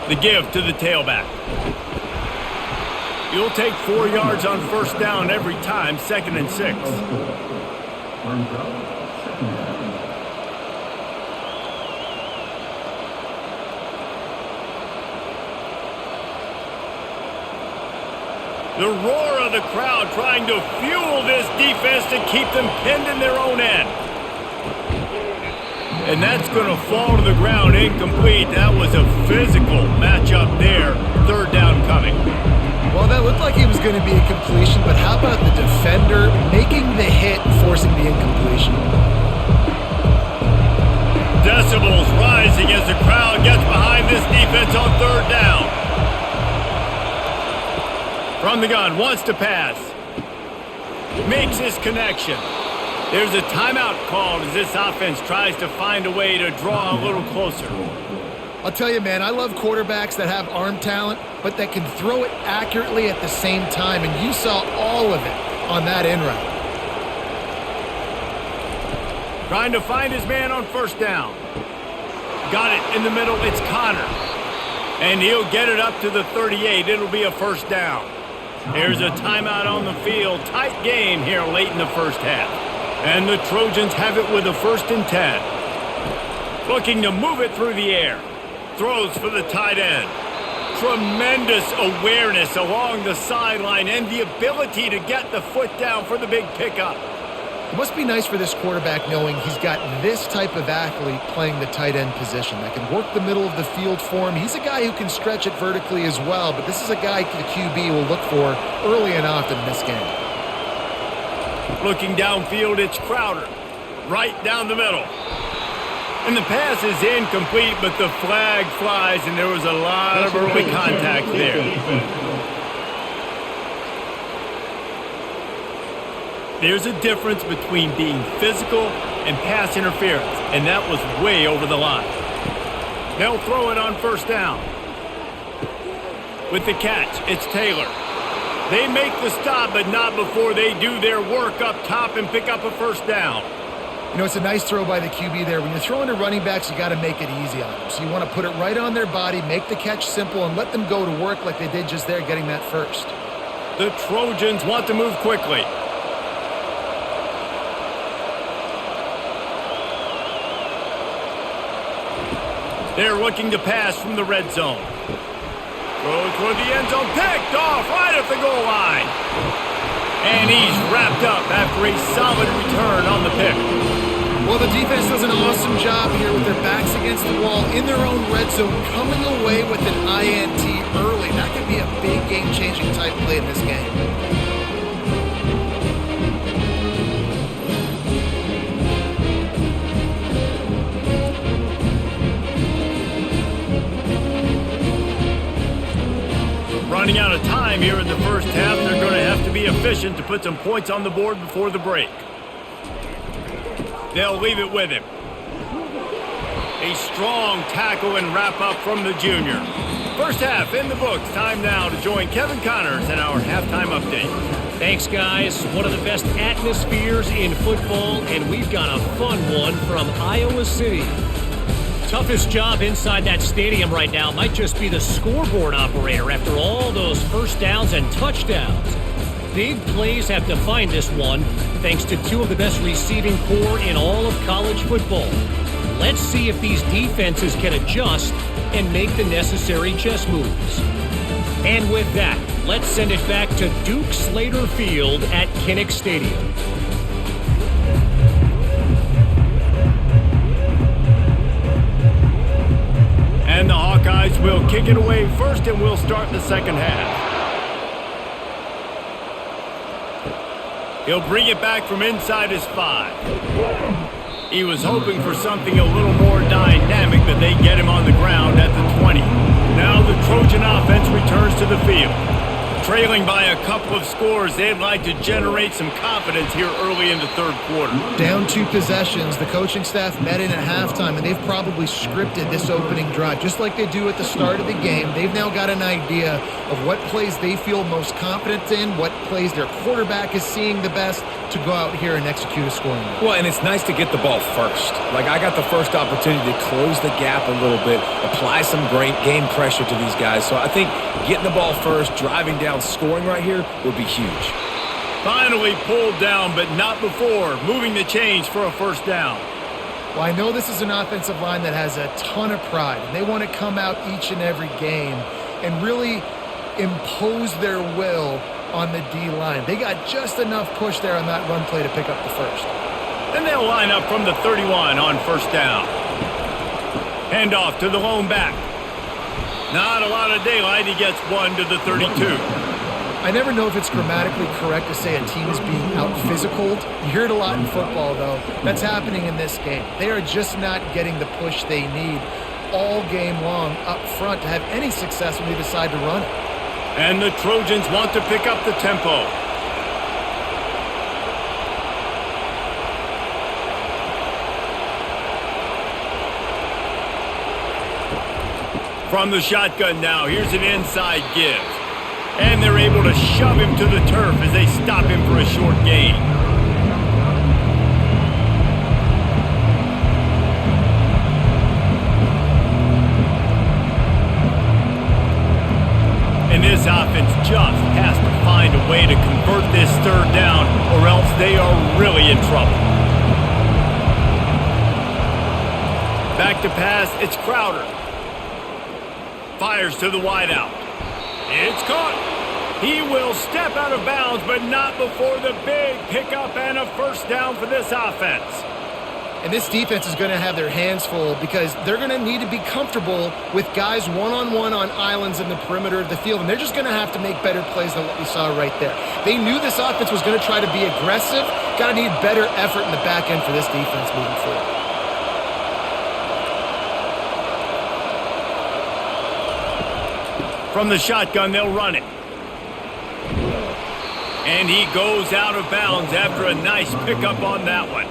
The give to the tailback. You'll take 4 yards on first down every time, 2nd and 6. The roar of the crowd trying to fuel this defense to keep them pinned in their own end. And that's going to fall to the ground incomplete. That was a physical matchup there. 3rd down coming. Well, that looked like it was going to be a completion, but how about the defender making the hit, forcing the incompletion? Decibels rising as the crowd gets behind this defense on 3rd down. From the gun, wants to pass. Makes his connection. There's a timeout called as this offense tries to find a way to draw a little closer. I'll tell you, man, I love quarterbacks that have arm talent, but that can throw it accurately at the same time, and you saw all of it on that in route. Trying to find his man on 1st down. Got it in the middle, it's Connor. And he'll get it up to the 38. It'll be a 1st down. Here's a timeout on the field. Tight game here late in the 1st half. And the Trojans have it with a 1st and 10. Looking to move it through the air. Throws for the tight end. Tremendous awareness along the sideline and the ability to get the foot down for the big pickup. It must be nice for this quarterback knowing he's got this type of athlete playing the tight end position that can work the middle of the field for him. He's a guy who can stretch it vertically as well, but this is a guy the QB will look for early and often in this game. Looking downfield, it's Crowder. Right down the middle. And the pass is incomplete, but the flag flies, and there was a lot of early contact there. There's a difference between being physical and pass interference, and that was way over the line. They'll throw it on 1st down. With the catch, it's Taylor. They make the stop, but not before they do their work up top and pick up a 1st down. You know, it's a nice throw by the QB there. When you're throwing to running backs, you got to make it easy on them. So you want to put it right on their body, make the catch simple, and let them go to work like they did just there, getting that 1st. The Trojans want to move quickly. They're looking to pass from the red zone. Throw toward the end zone, picked off right at the goal line. And he's wrapped up after a solid return on the pick. Well, the defense does an awesome job here with their backs against the wall in their own red zone, coming away with an INT early. That could be a big game-changing type play in this game. Running out of time here in the 1st half, they're going to have to be efficient to put some points on the board before the break. They'll leave it with him. A strong tackle and wrap-up from the junior. 1st half in the books. Time now to join Kevin Connors in our halftime update. Thanks, guys. One of the best atmospheres in football, and we've got a fun one from Iowa City. Toughest job inside that stadium right now might just be the scoreboard operator after all those 1st downs and touchdowns. Big plays have defined this one, thanks to 2 of the best receiving corps in all of college football. Let's see if these defenses can adjust and make the necessary chess moves. And with that, let's send it back to Duke Slater Field at Kinnick Stadium. And the Hawkeyes will kick it away first, and we'll start the 2nd half. He'll bring it back from inside his 5. He was hoping for something a little more dynamic, but they get him on the ground at the 20. Now the Trojan offense returns to the field. Trailing by a couple of scores, they'd like to generate some confidence here early in the third quarter. Down 2 possessions, the coaching staff met in at halftime, and they've probably scripted this opening drive. Just like they do at the start of the game, they've now got an idea of what plays they feel most confident in, what plays their quarterback is seeing the best to go out here and execute a scoring drive. Well, and it's nice to get the ball first. Like, I got the first opportunity to close the gap a little bit, apply some game pressure to these guys. So I think getting the ball first, driving down, scoring right here would be huge. Finally pulled down, but not before moving the chains for a first down. Well, I know this is an offensive line that has a ton of pride, and they want to come out each and every game and really impose their will on the D-line. They got just enough push there on that run play to pick up the first. And they'll line up from the 31 on first down. Handoff to the lone back. Not a lot of daylight. He gets 1 to the 32. I never know if it's grammatically correct to say a team is being out-physicaled. You hear it a lot in football, though. That's happening in this game. They are just not getting the push they need all game long up front to have any success when they decide to run it. And the Trojans want to pick up the tempo. From the shotgun now, here's an inside give. And they're able to shove him to the turf as they stop him for a short gain. And this offense just has to find a way to convert this third down, or else they are really in trouble. Back to pass, it's Crowder. Fires to the wideout. It's caught. He will step out of bounds, but not before the big pickup and a first down for this offense. And this defense is going to have their hands full because they're going to need to be comfortable with guys one-on-one on islands in the perimeter of the field, and they're just going to have to make better plays than what we saw right there. They knew this offense was going to try to be aggressive. Got to need better effort in the back end for this defense moving forward. From the shotgun, they'll run it. And he goes out of bounds after a nice pickup on that one.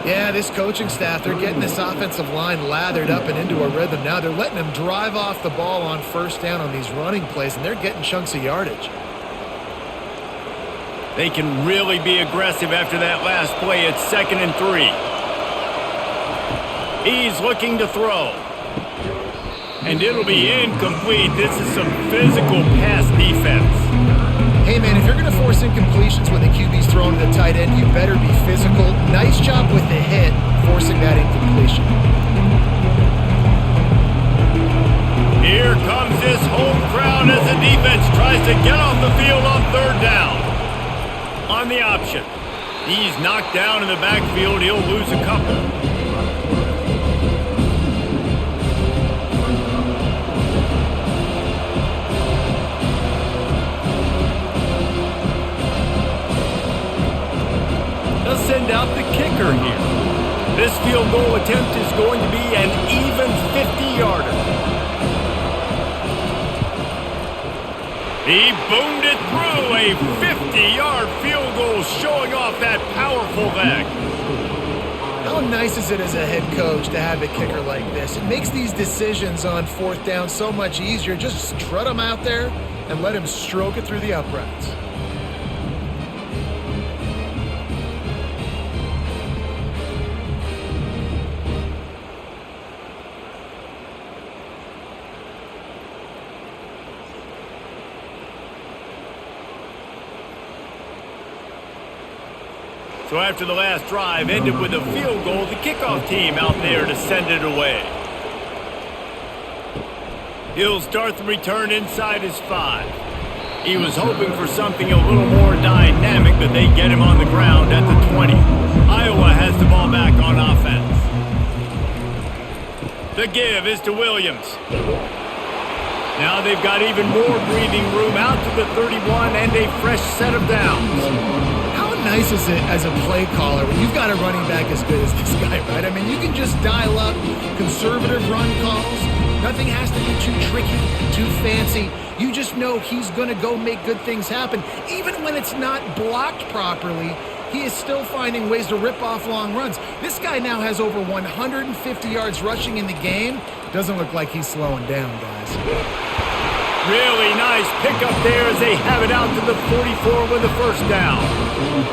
Yeah, this coaching staff, they're getting this offensive line lathered up and into a rhythm now. They're letting them drive off the ball on first down on these running plays, and they're getting chunks of yardage. They can really be aggressive after that last play. It's 2nd and 3. He's looking to throw. And it'll be incomplete. This is some physical pass defense. Hey, man, if you're going to force incompletions when the QB's thrown to the tight end, you better be physical. Nice job with the hit, forcing that incompletion. Here comes this home crowd as the defense tries to get off the field on third down. On the option. He's knocked down in the backfield. He'll lose a couple. They'll send out the kicker here. This field goal attempt is going to be an even 50-yarder. He boomed it through, a 50-yard field goal showing off that powerful leg. How nice is it as a head coach to have a kicker like this? It makes these decisions on fourth down so much easier. Just strut him out there and let him stroke it through the uprights. So after the last drive ended with a field goal, the kickoff team out there to send it away. He'll start the return inside his 5. He was hoping for something a little more dynamic, but they get him on the ground at the 20. Iowa has the ball back on offense. The give is to Williams. Now they've got even more breathing room out to the 31 and a fresh set of downs. How nice is it as a play caller when you've got a running back as good as this guy, right? I mean, you can just dial up conservative run calls. Nothing has to be too tricky, too fancy. You just know he's going to go make good things happen. Even when it's not blocked properly, he is still finding ways to rip off long runs. This guy now has over 150 yards rushing in the game. Doesn't look like he's slowing down, guys. Really nice pickup there as they have it out to the 44 with the first down.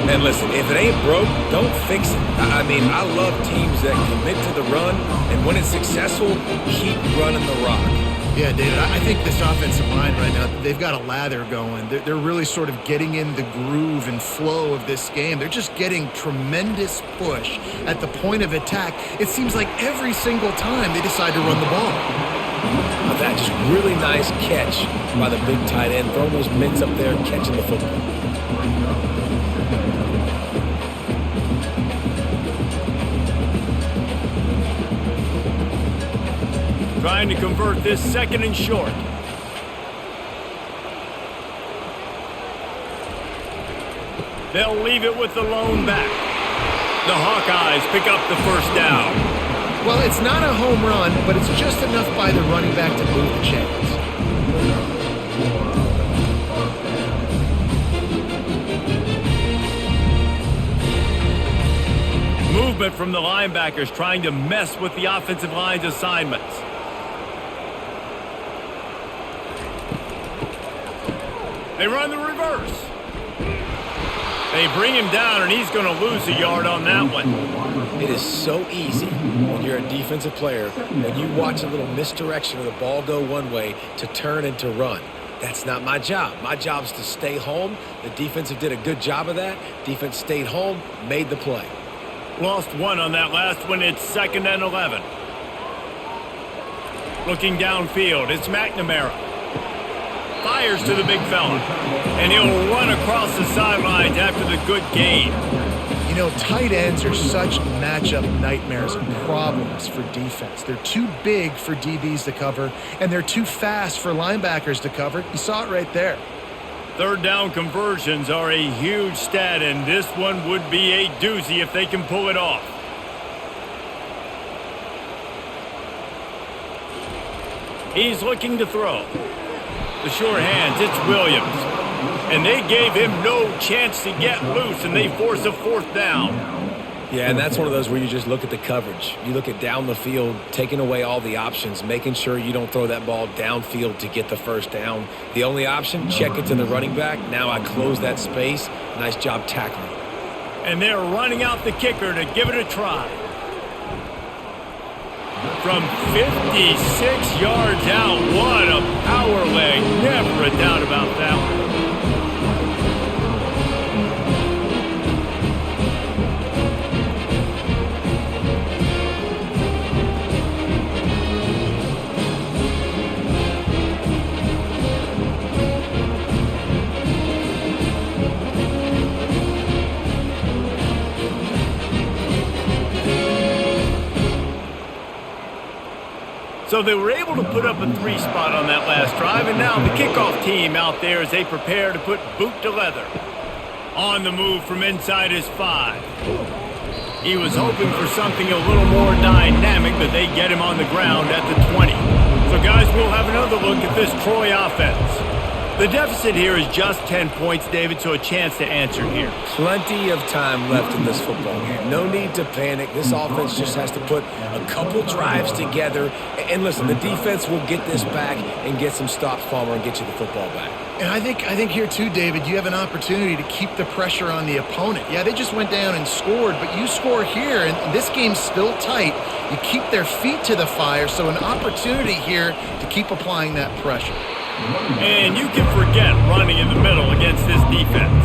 And listen, if it ain't broke, don't fix it. I mean, I love teams that commit to the run, and when it's successful, keep running the rock. Yeah, David, I think this offensive line right now, they've got a lather going. They're really sort of getting in the groove and flow of this game. They're just getting tremendous push at the point of attack. It seems like every single time they decide to run the ball. That just really nice catch by the big tight end. Throwing those mitts up there, catching the football. Trying to convert this second and short. They'll leave it with the lone back. The Hawkeyes pick up the first down. Well, it's not a home run, but it's just enough by the running back to move the chains. Movement from the linebackers trying to mess with the offensive line's assignments. They run the reverse. They bring him down, and he's going to lose a yard on that one. It is so easy when you're a defensive player, when you watch a little misdirection of the ball go one way, to turn and to run. That's not my job. My job is to stay home. The defensive did a good job of that. Defense stayed home, made the play. Lost one on that last one. It's 2nd and 11. Looking downfield, it's McNamara. Fires to the big fella, and he'll run across the sidelines after the good gain. You know, tight ends are such matchup nightmares and problems for defense. They're too big for DBs to cover, and they're too fast for linebackers to cover. You saw it right there. Third down conversions are a huge stat, and this one would be a doozy if they can pull it off. He's looking to throw. The sure hands, it's Williams. And they gave him no chance to get loose, and they force a fourth down. Yeah, and that's one of those where you just look at the coverage. You look at down the field, taking away all the options, making sure you don't throw that ball downfield to get the first down. The only option, check it to the running back. Now I close that space. Nice job tackling. And they're running out the kicker to give it a try. From 56 yards out, what a power leg. Never a doubt about that one. So they were able to put up a 3 spot on that last drive, and now the kickoff team out there as they prepare to put boot to leather. On the move from inside his 5. He was hoping for something a little more dynamic, but they get him on the ground at the 20. So guys, we'll have another look at this Troy offense. The deficit here is just 10 points, David, so a chance to answer here. Plenty of time left in this football game. No need to panic. This offense just has to put a couple drives together. And listen, the defense will get this back and get some stops, Palmer, and get you the football back. And I think here too, David, you have an opportunity to keep the pressure on the opponent. Yeah, they just went down and scored, but you score here, and this game's still tight. You keep their feet to the fire, so an opportunity here to keep applying that pressure. And you can forget running in the middle against this defense.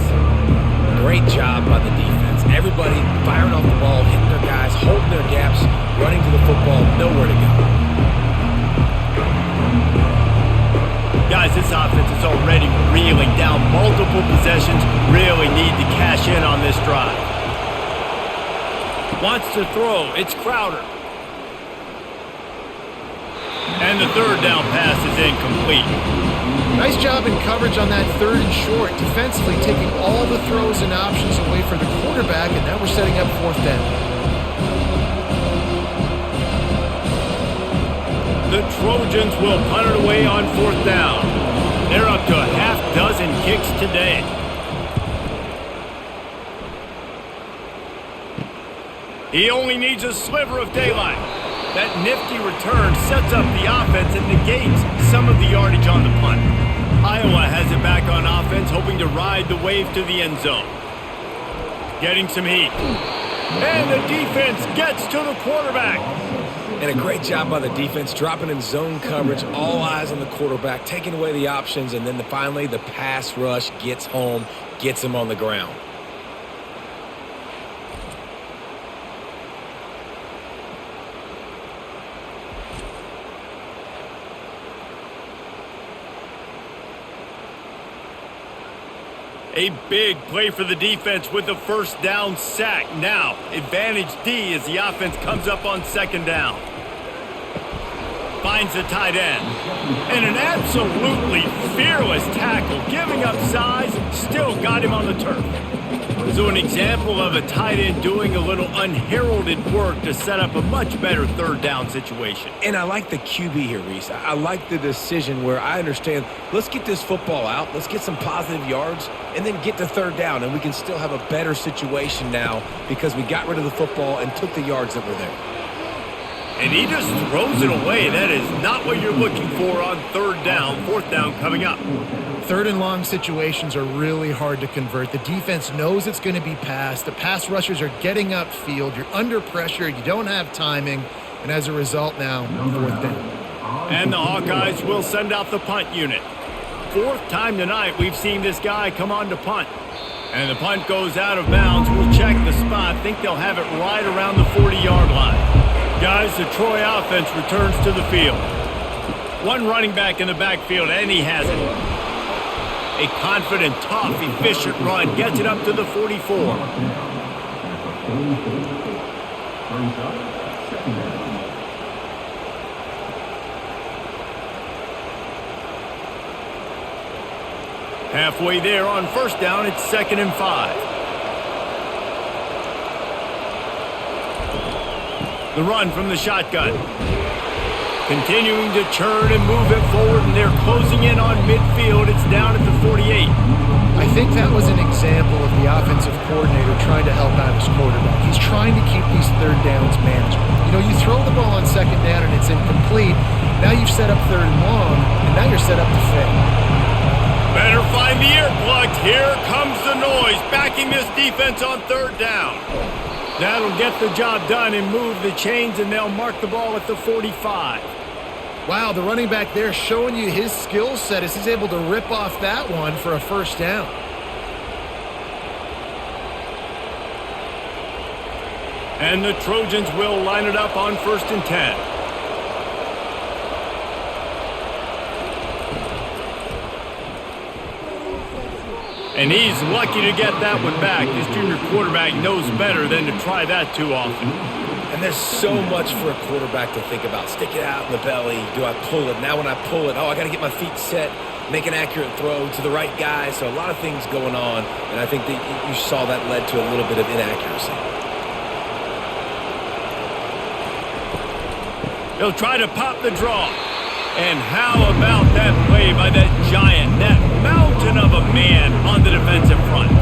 Great job by the defense. Everybody firing off the ball, hitting their guys, holding their gaps, running to the football, nowhere to go. Guys, this offense is already reeling down multiple possessions. Really need to cash in on this drive. Wants to throw. It's Crowder. And the third down pass is incomplete. Nice job in coverage on that 3rd and short. Defensively taking all the throws and options away for the quarterback, and now we're setting up 4th down. The Trojans will punt it away on 4th down. They're up to a half dozen kicks today. He only needs a sliver of daylight. That nifty return sets up the offense and negates some of the yardage on the punt. Iowa has it back on offense, hoping to ride the wave to the end zone. Getting some heat. And the defense gets to the quarterback. And a great job by the defense, dropping in zone coverage, all eyes on the quarterback, taking away the options, and then finally the pass rush gets home, gets him on the ground. A big play for the defense with the first down sack. Now, advantage D as the offense comes up on 2nd down. Finds the tight end. And an absolutely fearless tackle, giving up size, still got him on the turf. So an example of a tight end doing a little unheralded work to set up a much better 3rd down situation. And I like the QB here, Reese. I like the decision where I understand, let's get this football out, let's get some positive yards, and then get to 3rd down, and we can still have a better situation now because we got rid of the football and took the yards that were there. And he just throws it away. That is not what you're looking for on 3rd down. 4th down coming up. 3rd and long situations are really hard to convert. The defense knows it's going to be passed. The pass rushers are getting upfield. You're under pressure. You don't have timing. And as a result now, 4th down. And the Hawkeyes will send out the punt unit. 4th time tonight we've seen this guy come on to punt. And the punt goes out of bounds. We'll check the spot. Think they'll have it right around the 40-yard line. Guys, the Troy offense returns to the field. One running back in the backfield, and he has it. A confident, tough, efficient run gets it up to the 44. Halfway there on 1st down, it's 2nd and 5. The run from the shotgun. Continuing to churn and move it forward, and they're closing in on midfield. It's down at the 48. I think that was an example of the offensive coordinator trying to help out his quarterback. He's trying to keep these 3rd downs manageable. You know, you throw the ball on 2nd down and it's incomplete. Now you've set up 3rd and long, and now you're set up to fail. Better find the earplugs. Here comes the noise, backing this defense on 3rd down. That'll get the job done and move the chains, and they'll mark the ball at the 45. Wow, the running back there showing you his skill set as he's able to rip off that one for a 1st down. And the Trojans will line it up on 1st and 10. And he's lucky to get that one back. This junior quarterback knows better than to try that too often. And there's so much for a quarterback to think about. Stick it out in the belly. Do I pull it? Now when I pull it, I got to get my feet set, make an accurate throw to the right guy. So a lot of things going on, and I think that you saw that led to a little bit of inaccuracy. He'll try to pop the draw. And how about that play by that giant, that mountain of a man on the defensive front?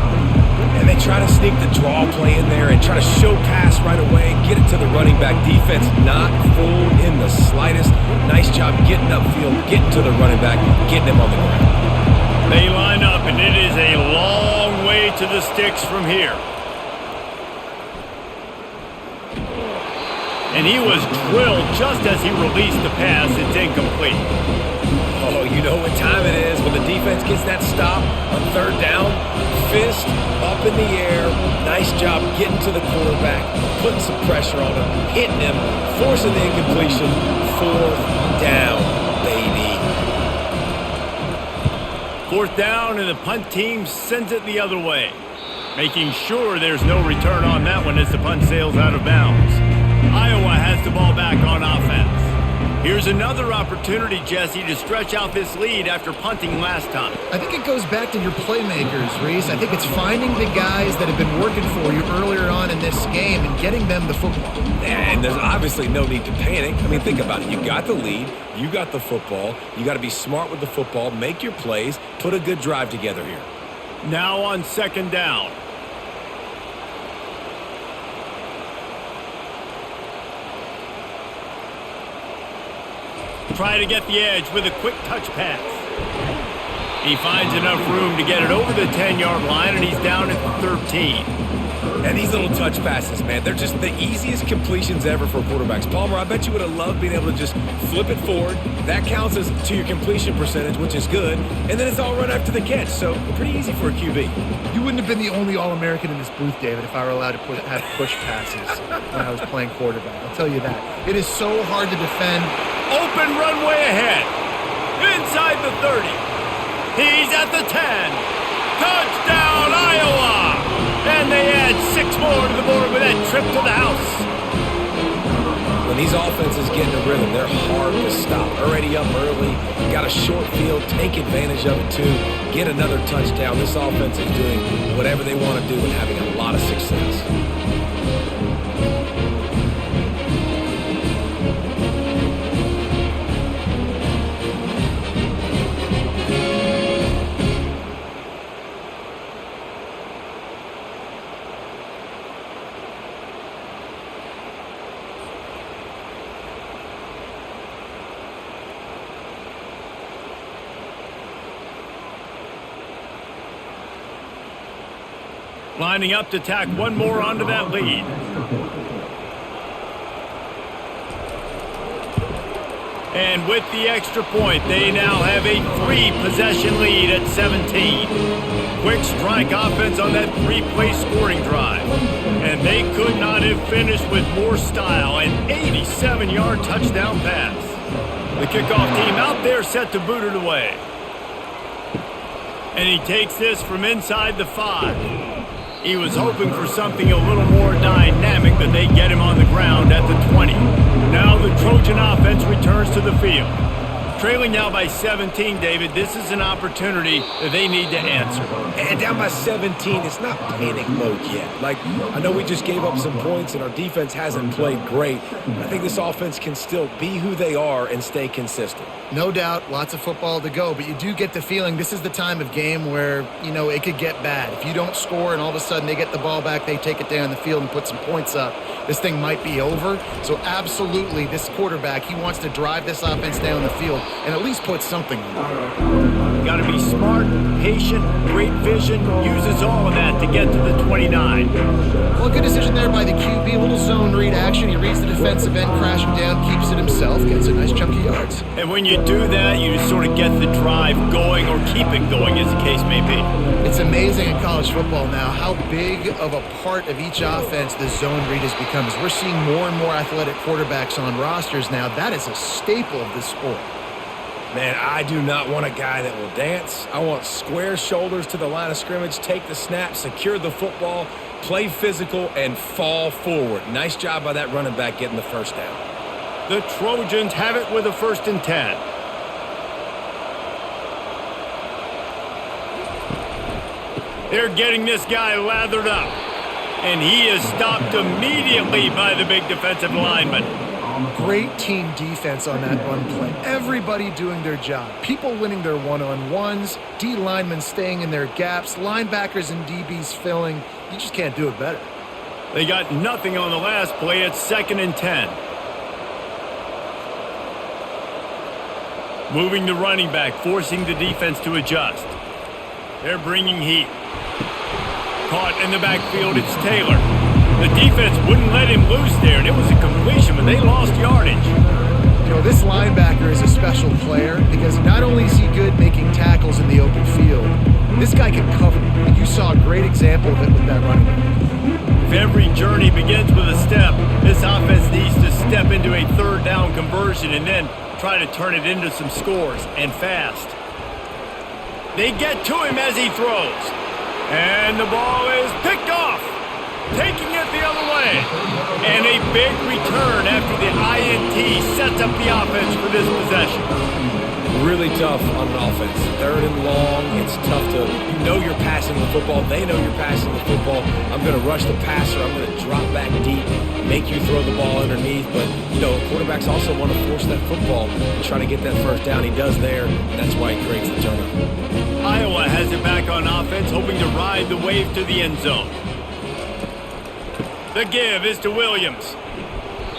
And they try to sneak the draw play in there and try to show pass right away, get it to the running back. Defense not fooled in the slightest. Nice job getting upfield, getting to the running back, getting him on the ground. They line up, and it is a long way to the sticks from here. And he was drilled just as he released the pass. It's incomplete. Oh, you know what time it is when the defense gets that stop on 3rd down. Fist up in the air. Nice job getting to the quarterback, putting some pressure on him, hitting him, forcing the incompletion. 4th down, baby. 4th down, and the punt team sends it the other way, making sure there's no return on that one as the punt sails out of bounds. Iowa has the ball back on offense. Here's another opportunity, Jesse, to stretch out this lead after punting last time. I think it goes back to your playmakers, Reese. I think it's finding the guys that have been working for you earlier on in this game and getting them the football. And there's obviously no need to panic. I mean, think about it. You got the lead. You got the football. You got to be smart with the football, make your plays, put a good drive together here. Now on second down. Try to get the edge with a quick touch pass. He finds enough room to get it over the 10-yard line, and he's down at 13. And these little touch passes, man, they're just the easiest completions ever for quarterbacks. Palmer, I bet you would have loved being able to just flip it forward. That counts as to your completion percentage, which is good. And then it's all run after the catch, so pretty easy for a QB. You wouldn't have been the only All-American in this booth, David, if I were allowed to have push passes when I was playing quarterback. I'll tell you that. It is so hard to defend. Open runway ahead. Inside the 30. He's at the 10. Touchdown, Iowa! And they add 6 more to the board with that trip to the house. When these offenses get in a rhythm, they're hard to stop. Already up early, got a short field, take advantage of it too, get another touchdown. This offense is doing whatever they want to do and having a lot of success. Lining up to tack one more onto that lead. And with the extra point, they now have a 3-possession lead at 17. Quick strike offense on that 3-play scoring drive. And they could not have finished with more style. An 87-yard touchdown pass. The kickoff team out there set to boot it away. And he takes this from inside the 5. He was hoping for something a little more dynamic, but they get him on the ground at the 20. Now the Trojan offense returns to the field. Trailing now by 17, David, this is an opportunity that they need to answer. And down by 17, it's not panic mode yet. Like, I know we just gave up some points and our defense hasn't played great. I think this offense can still be who they are and stay consistent. No doubt, lots of football to go, but you do get the feeling this is the time of game where, it could get bad. If you don't score and all of a sudden they get the ball back, they take it down the field and put some points up, this thing might be over. So absolutely, this quarterback, he wants to drive this offense down the field and at least put something on it. Got to be smart, patient, great vision, uses all of that to get to the 29. Well, good decision there by the QB. A little zone read action. He reads the defensive end, crashing down, keeps it himself, gets a nice chunk of yards. And when you do that, you just sort of get the drive going or keep it going, as the case may be. It's amazing in college football now how big of a part of each offense the zone read has become. As we're seeing more and more athletic quarterbacks on rosters now, that is a staple of this sport. Man, I do not want a guy that will dance. I want square shoulders to the line of scrimmage, take the snap, secure the football, play physical, and fall forward. Nice job by that running back getting the first down. The Trojans have it with a 1st and 10. They're getting this guy lathered up. And he is stopped immediately by the big defensive lineman. Great team defense on that run play. Everybody doing their job. People winning their one-on-ones, D linemen staying in their gaps, linebackers and DBs filling. You just can't do it better. They got nothing on the last play. It's 2nd and 10. Moving the running back, forcing the defense to adjust. They're bringing heat. Caught in the backfield, it's Taylor. The defense wouldn't let him loose there, and it was a completion, but they lost yardage. This linebacker is a special player because not only is he good making tackles in the open field, this guy can cover. And you saw a great example of it with that running back. If every journey begins with a step, this offense needs to step into a 3rd down conversion and then try to turn it into some scores, and fast. They get to him as he throws. And the ball is picked off. taking it the other way. And a big return after the INT sets up the offense for this possession. Really tough on an offense. 3rd and long, it's tough to, you know you're passing the football, they know you're passing the football. I'm going to rush the passer, I'm going to drop back deep, make you throw the ball underneath, but, you know, quarterbacks also want to force that football and try to get that first down. He does there, and that's why he creates the turnover. Iowa has it back on offense, hoping to ride the wave to the end zone. The give is to Williams.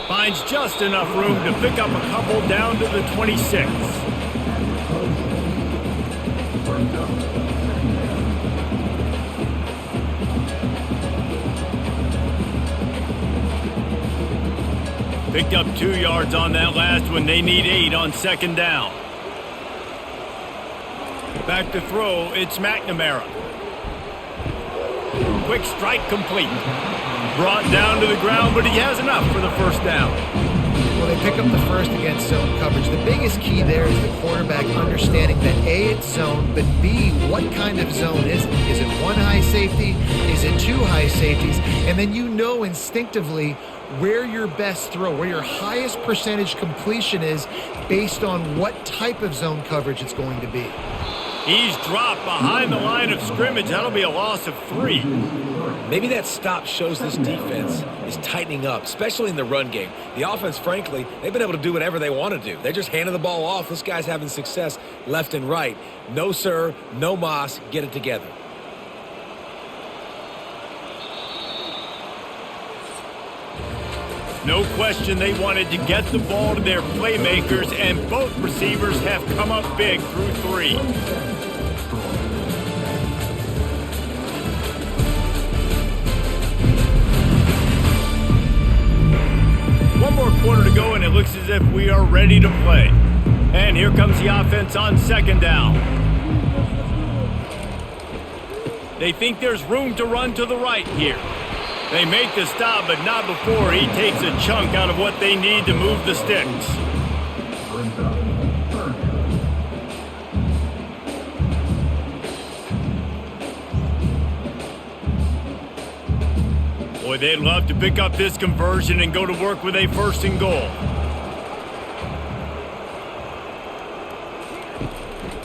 Finds just enough room to pick up a couple down to the 26. Picked up 2 yards on that last one. They need 8 on 2nd down. Back to throw, it's McNamara. Quick strike complete. Brought down to the ground, but he has enough for the first down. Well, they pick up the first against zone coverage. The biggest key there is the quarterback understanding that A, it's zone, but B, what kind of zone is it? Is it 1 high safety? Is it 2 high safeties? And then you know instinctively where your best throw, where your highest percentage completion is based on what type of zone coverage it's going to be. He's dropped behind the line of scrimmage. That'll be a loss of 3. Maybe that stop shows this defense is tightening up, especially in the run game. The offense, frankly, they've been able to do whatever they want to do. They're just handing the ball off. This guy's having success left and right. No, sir, no mas, get it together. No question they wanted to get the ball to their playmakers, and both receivers have come up big through 3. One more quarter to go, and it looks as if we are ready to play. And here comes the offense on 2nd down. They think there's room to run to the right here. They make the stop, but not before he takes a chunk out of what they need to move the sticks. Boy, they'd love to pick up this conversion and go to work with a 1st and goal.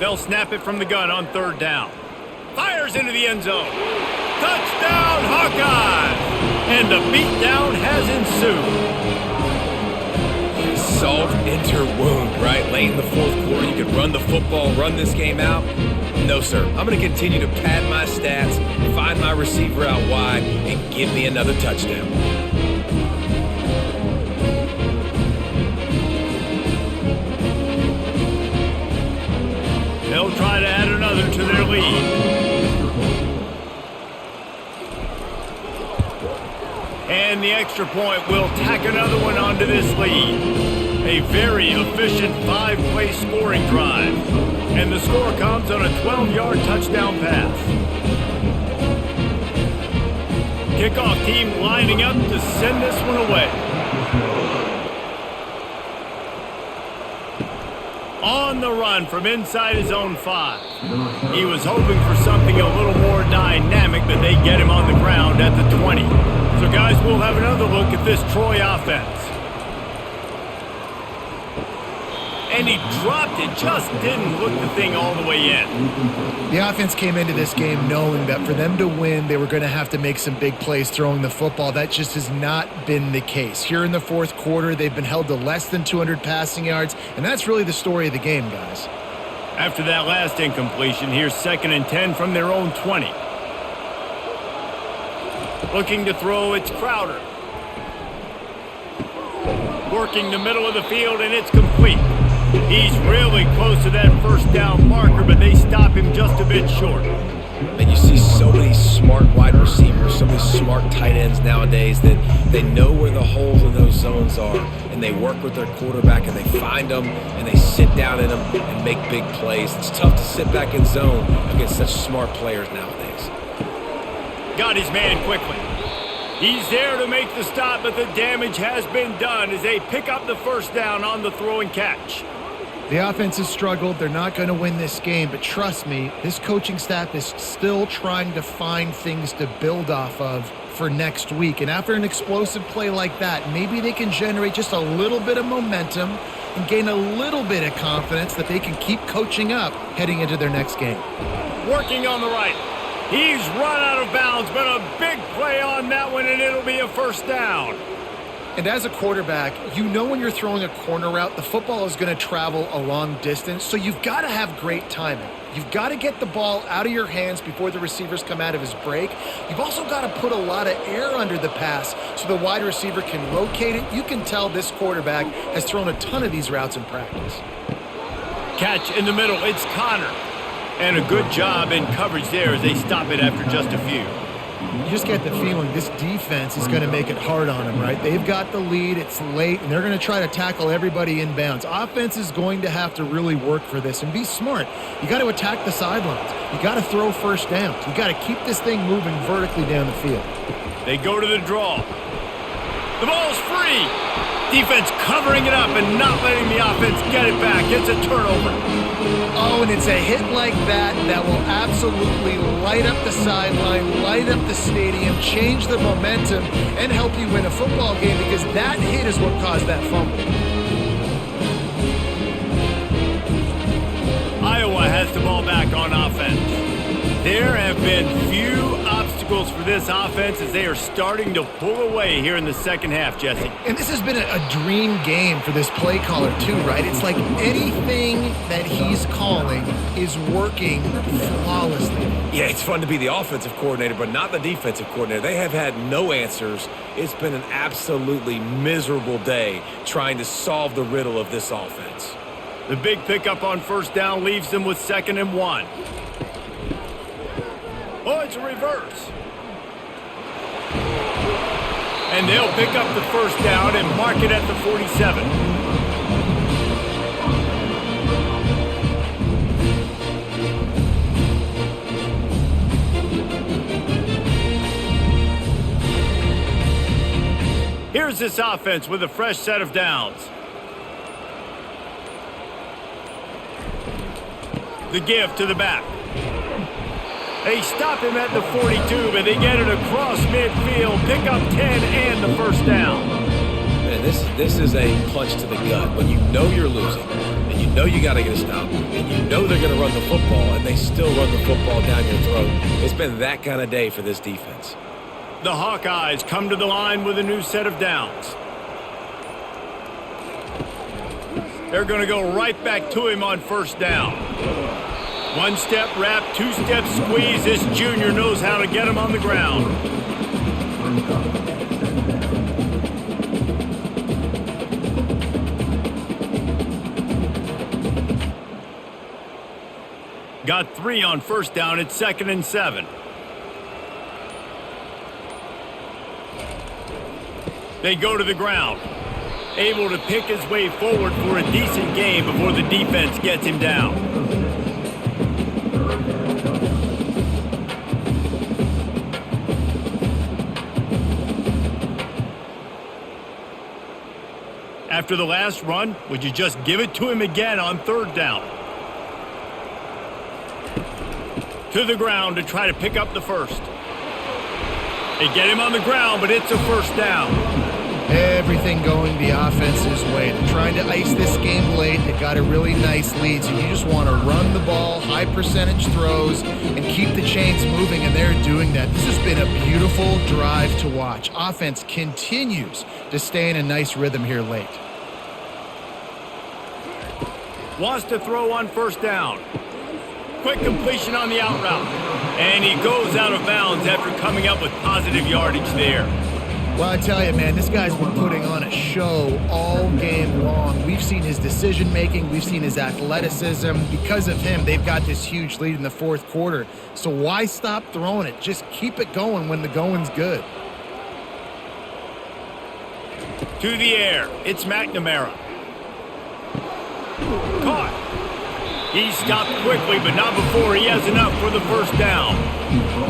They'll snap it from the gun on 3rd down. Fires into the end zone. Touchdown, Hawkeyes! And the beatdown has ensued. Salt into wound, right? Late in the 4th quarter, you could run the football, run this game out. No, sir. I'm going to continue to pad my stats, find my receiver out wide, and give me another touchdown. They'll try to add another to their lead. And the extra point will tack another one onto this lead. A very efficient 5-play scoring drive. And the score comes on a 12-yard touchdown pass. Kickoff team lining up to send this one away. On the run from inside his own 5. He was hoping for something a little more dynamic, but they get him on the ground at the 20. So, guys, we'll have another look at this Troy offense. And he dropped it, just didn't look the thing all the way in. The offense came into this game knowing that for them to win, they were going to have to make some big plays throwing the football. That just has not been the case. Here in the 4th quarter, they've been held to less than 200 passing yards, and that's really the story of the game, guys. After that last incompletion, here's 2nd and 10 from their own 20. Looking to throw, it's Crowder. Working the middle of the field, and it's complete. He's really close to that 1st down marker, but they stop him just a bit short. And you see so many smart wide receivers, so many smart tight ends nowadays that they know where the holes in those zones are, and they work with their quarterback, and they find them, and they sit down in them and make big plays. It's tough to sit back in zone against such smart players nowadays. Got his man quickly. He's there to make the stop, but the damage has been done as they pick up the 1st down on the throw and catch. The offense has struggled. They're not going to win this game, but trust me, this coaching staff is still trying to find things to build off of for next week. And after an explosive play like that, maybe they can generate just a little bit of momentum and gain a little bit of confidence that they can keep coaching up heading into their next game. Working on the right. He's run out of bounds, but a big play on that one, and it'll be a first down. And as a quarterback, you know when you're throwing a corner route, the football is going to travel a long distance, so you've got to have great timing. You've got to get the ball out of your hands before the receivers come out of his break. You've also got to put a lot of air under the pass so the wide receiver can locate it. You can tell this quarterback has thrown a ton of these routes in practice. Catch in the middle. It's Connor. And a good job in coverage there as they stop it after just a few. You just get the feeling this defense is going to make it hard on them, right? They've got the lead, it's late, and they're going to try to tackle everybody inbounds. Offense is going to have to really work for this and be smart. You got to attack the sidelines. You got to throw first downs. You got to keep this thing moving vertically down the field. They go to the draw. The ball's free. Defense covering it up and not letting the offense get it back. It's a turnover. Oh, and it's a hit like that that will absolutely light up the sideline, light up the stadium, change the momentum, and help you win a football game because that hit is what caused that fumble. Iowa has the ball back on offense. There have been few obstacles for this offense as they are starting to pull away here in the second half, Jesse. And this has been a dream game for this play caller too, right? It's like anything that he's calling is working flawlessly. Yeah, it's fun to be the offensive coordinator, but not the defensive coordinator. They have had no answers. It's been an absolutely miserable day trying to solve the riddle of this offense. The big pickup on first down leaves them with 2nd and 1. Oh, it's a reverse. And they'll pick up the first down and mark it at the 47. Here's this offense with a fresh set of downs. The give to the back. They stop him at the 42, but they get it across midfield, pick up 10 and the first down. Man, this is a punch to the gut. When you know you're losing, and you know you got to get a stop, and you know they're going to run the football, and they still run the football down your throat. It's been that kind of day for this defense. The Hawkeyes come to the line with a new set of downs. They're going to go right back to him on first down. One-step wrap, two-step squeeze. This junior knows how to get him on the ground. Got 3 on first down. It's 2nd and 7. They go to the ground. Able to pick his way forward for a decent game before the defense gets him down. After the last run, would you just give it to him again on 3rd down? To the ground to try to pick up the first. They get him on the ground, but it's a first down. Everything going the offense's way. They're trying to ice this game late. They've got a really nice lead, so you just want to run the ball, high percentage throws, and keep the chains moving, and they're doing that. This has been a beautiful drive to watch. Offense continues to stay in a nice rhythm here late. Wants to throw on first down. Quick completion on the out route. And he goes out of bounds after coming up with positive yardage there. Well, I tell you, man, this guy's been putting on a show all game long. We've seen his decision-making. We've seen his athleticism. Because of him, they've got this huge lead in the 4th quarter. So why stop throwing it? Just keep it going when the going's good. To the air. It's McNamara. Caught. He stopped quickly, but not before he has enough for the first down.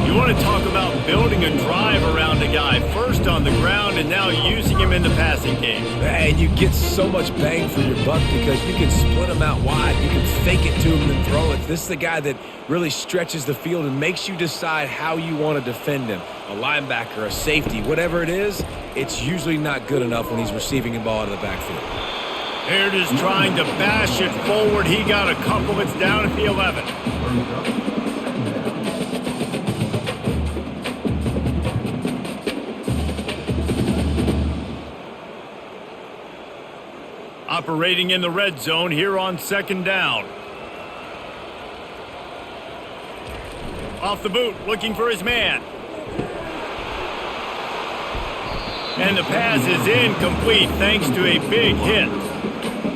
You want to talk about building a drive around a guy, first on the ground and now using him in the passing game. And you get so much bang for your buck because you can split him out wide. You can fake it to him and throw it. This is the guy that really stretches the field and makes you decide how you want to defend him. A linebacker, a safety, whatever it is, it's usually not good enough when he's receiving the ball out of the backfield. Here it is trying to bash it forward. He got a couple. It's down at the 11. Operating in the red zone here on second down. Off the boot, looking for his man. And the pass is incomplete thanks to a big hit.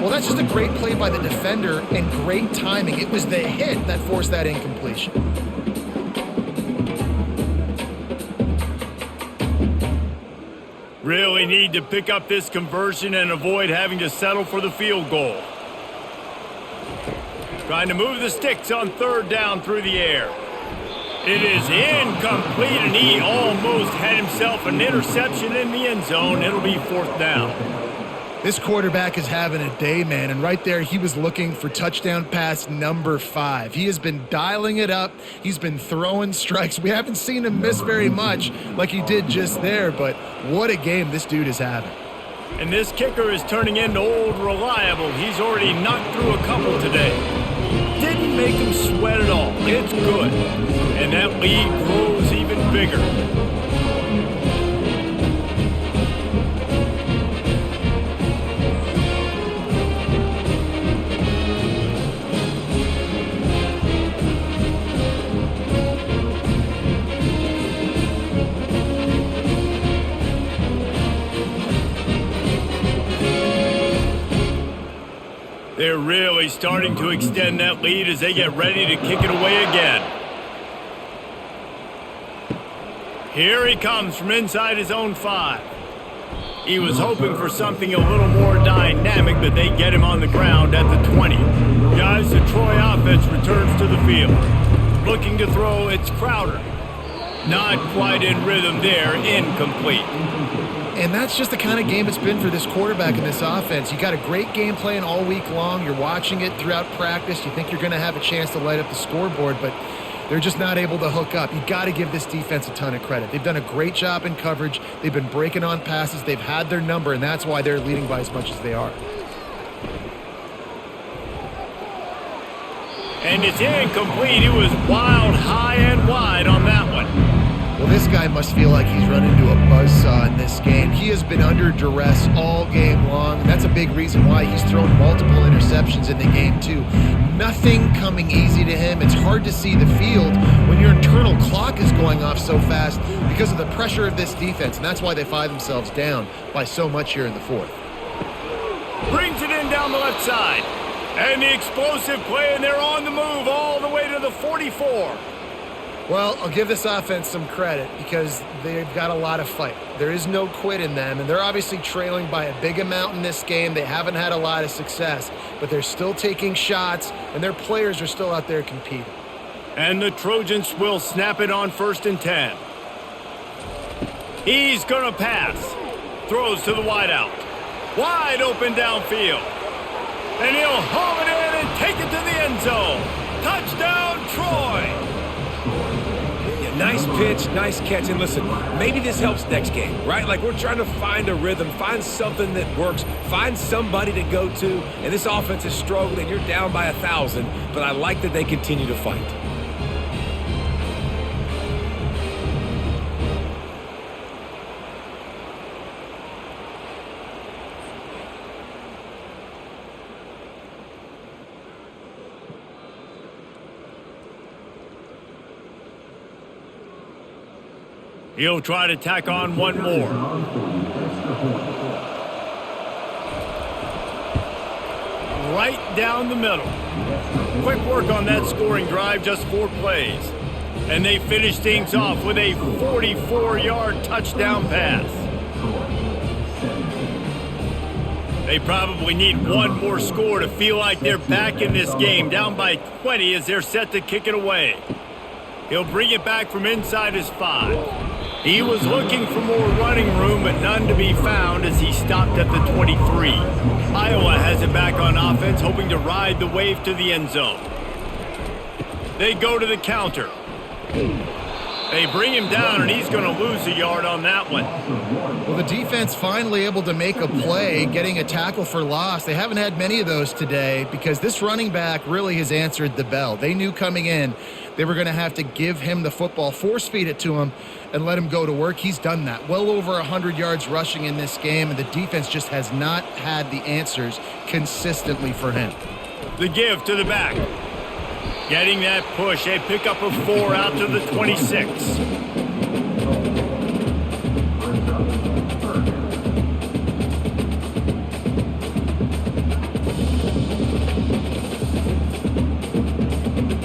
Well, that's just a great play by the defender and great timing. It was the hit that forced that incompletion. Really need to pick up this conversion and avoid having to settle for the field goal. Trying to move the sticks on third down through the air. It is incomplete, and he almost had himself an interception in the end zone. It'll be fourth down. This quarterback is having a day, man, and right there he was looking for touchdown pass number 5. He has been dialing it up. He's been throwing strikes. We haven't seen him miss very much like he did just there, but what a game this dude is having. And this kicker is turning into old reliable. He's already knocked through a couple today. Didn't make him sweat at all. It's good. And that lead grows even bigger. They're really starting to extend that lead as they get ready to kick it away again. Here he comes from inside his own 5. He was hoping for something a little more dynamic, but they get him on the ground at the 20. Guys, the Troy offense returns to the field. Looking to throw, it's Crowder. Not quite in rhythm there, incomplete. And that's just the kind of game it's been for this quarterback in this offense. You got a great game plan all week long. You're watching it throughout practice. You think you're going to have a chance to light up the scoreboard, but they're just not able to hook up. You got to give this defense a ton of credit. They've done a great job in coverage. They've been breaking on passes. They've had their number, and that's why they're leading by as much as they are. And it's incomplete. It was wild, high and wide on that one. Well, this guy must feel like he's run into a buzzsaw in this game. He has been under duress all game long, and that's a big reason why he's thrown multiple interceptions in the game, too. Nothing coming easy to him. It's hard to see the field when your internal clock is going off so fast because of the pressure of this defense, and that's why they find themselves down by so much here in the fourth. Brings it in down the left side. And the explosive play, and they're on the move all the way to the 44. Well, I'll give this offense some credit because they've got a lot of fight. There is no quit in them, and they're obviously trailing by a big amount in this game. They haven't had a lot of success, but they're still taking shots, and their players are still out there competing. And the Trojans will snap it on 1st and 10. He's going to pass. Throws to the wideout. Wide open downfield. And he'll haul it in and take it to the end zone. Touchdown, Troy! Nice pitch, nice catch, and listen, maybe this helps next game, right? Like we're trying to find a rhythm, find something that works, find somebody to go to, and this offense is struggling. You're down by 1,000, but I like that they continue to fight. He'll try to tack on one more. Right down the middle. Quick work on that scoring drive, just 4 plays. And they finish things off with a 44-yard touchdown pass. They probably need one more score to feel like they're back in this game, down by 20 as they're set to kick it away. He'll bring it back from inside his 5. He was looking for more running room, but none to be found as he stopped at the 23. Iowa has it back on offense, hoping to ride the wave to the end zone. They go to the counter. They bring him down, and he's going to lose a yard on that one. Well, the defense finally able to make a play, getting a tackle for loss. They haven't had many of those today because this running back really has answered the bell. They knew coming in they were going to have to give him the football, force feed it to him, and let him go to work. He's done that. Well over 100 yards rushing in this game, and the defense just has not had the answers consistently for him. The give to the back. Getting that push, a pickup of 4 out to the 26.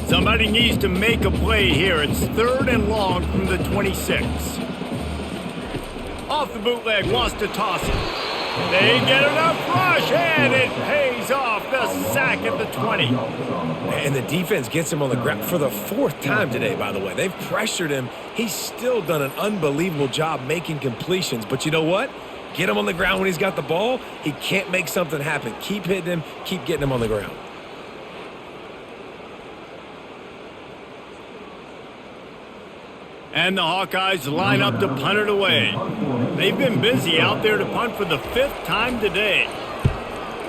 Somebody needs to make a play here. It's 3rd and long from the 26. Off the bootleg, wants to toss it. They get enough rush, and it pays off. The sack at the 20. And the defense gets him on the ground for the 4th time today, by the way. They've pressured him. He's still done an unbelievable job making completions. But you know what? Get him on the ground when he's got the ball. He can't make something happen. Keep hitting him. Keep getting him on the ground. And the Hawkeyes line up to punt it away. They've been busy out there to punt for the 5th time today.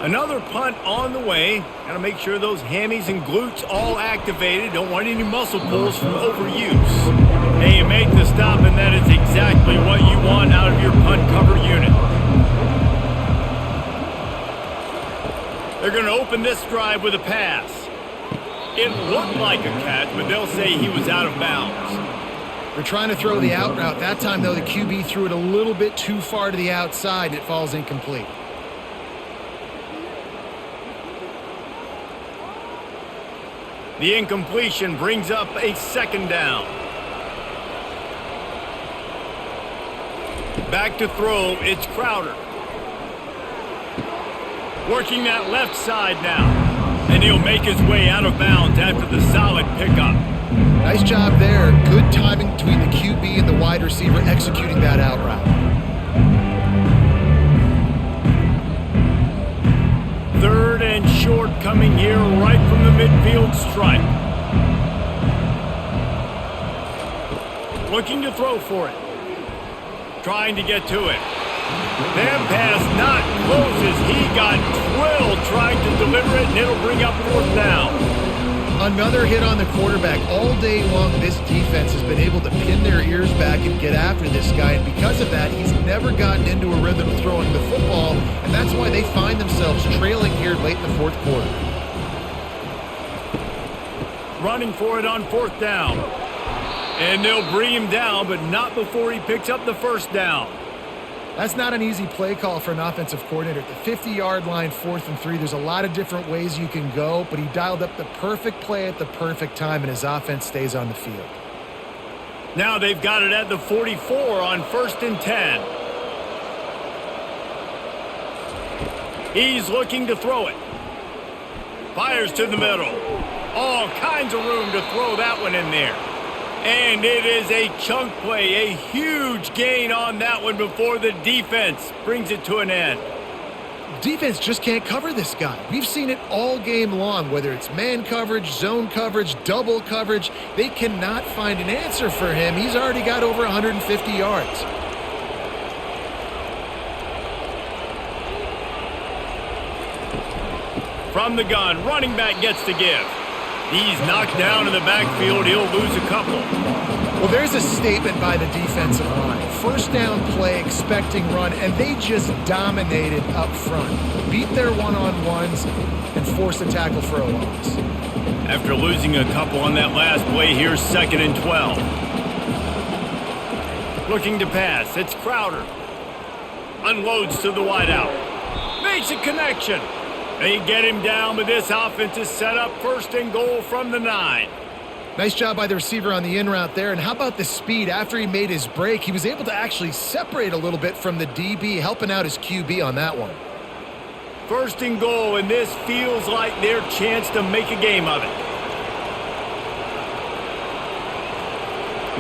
Another punt on the way. Got to make sure those hammies and glutes all activated. Don't want any muscle pulls from overuse. They make the stop, and that is exactly what you want out of your punt cover unit. They're going to open this drive with a pass. It looked like a catch, but they'll say he was out of bounds. They're trying to throw the out route. That time, though, the QB threw it a little bit too far to the outside, and it falls incomplete. The incompletion brings up a 2nd down. Back to throw, it's Crowder. Working that left side now. And he'll make his way out of bounds after the solid pickup. Nice job there. Good timing between the QB and the wide receiver executing that out route. 3rd and short coming here right from the midfield stripe. Looking to throw for it. Trying to get to it. That pass not closes. He got drilled trying to deliver it, and it'll bring up 4th down. Another hit on the quarterback. All day long, this defense has been able to pin their ears back and get after this guy, and because of that, he's never gotten into a rhythm of throwing the football, and that's why they find themselves trailing here late in the 4th quarter. Running for it on 4th down. And they'll bring him down, but not before he picks up the 1st down. That's not an easy play call for an offensive coordinator. At the 50-yard line, 4th and 3, there's a lot of different ways you can go, but he dialed up the perfect play at the perfect time, and his offense stays on the field. Now they've got it at the 44 on 1st and 10. He's looking to throw it. Fires to the middle. All kinds of room to throw that one in there. And it is a chunk play, a huge gain on that one before the defense brings it to an end. Defense just can't cover this guy. We've seen it all game long, whether it's man coverage, zone coverage, double coverage. They cannot find an answer for him. He's already got over 150 yards. From the gun, running back gets to give. He's knocked down in the backfield. He'll lose a couple. Well, there's a statement by the defensive line. 1st down play, expecting run, and they just dominated up front. Beat their one-on-ones and forced a tackle for a loss. After losing a couple on that last play, here's 2nd and 12. Looking to pass. It's Crowder. Unloads to the wideout. Makes a connection. They get him down, but this offense is set up 1st and goal from the 9. Nice job by the receiver on the in route there. And how about the speed? After he made his break, he was able to actually separate a little bit from the DB, helping out his QB on that one. 1st and goal, and this feels like their chance to make a game of it.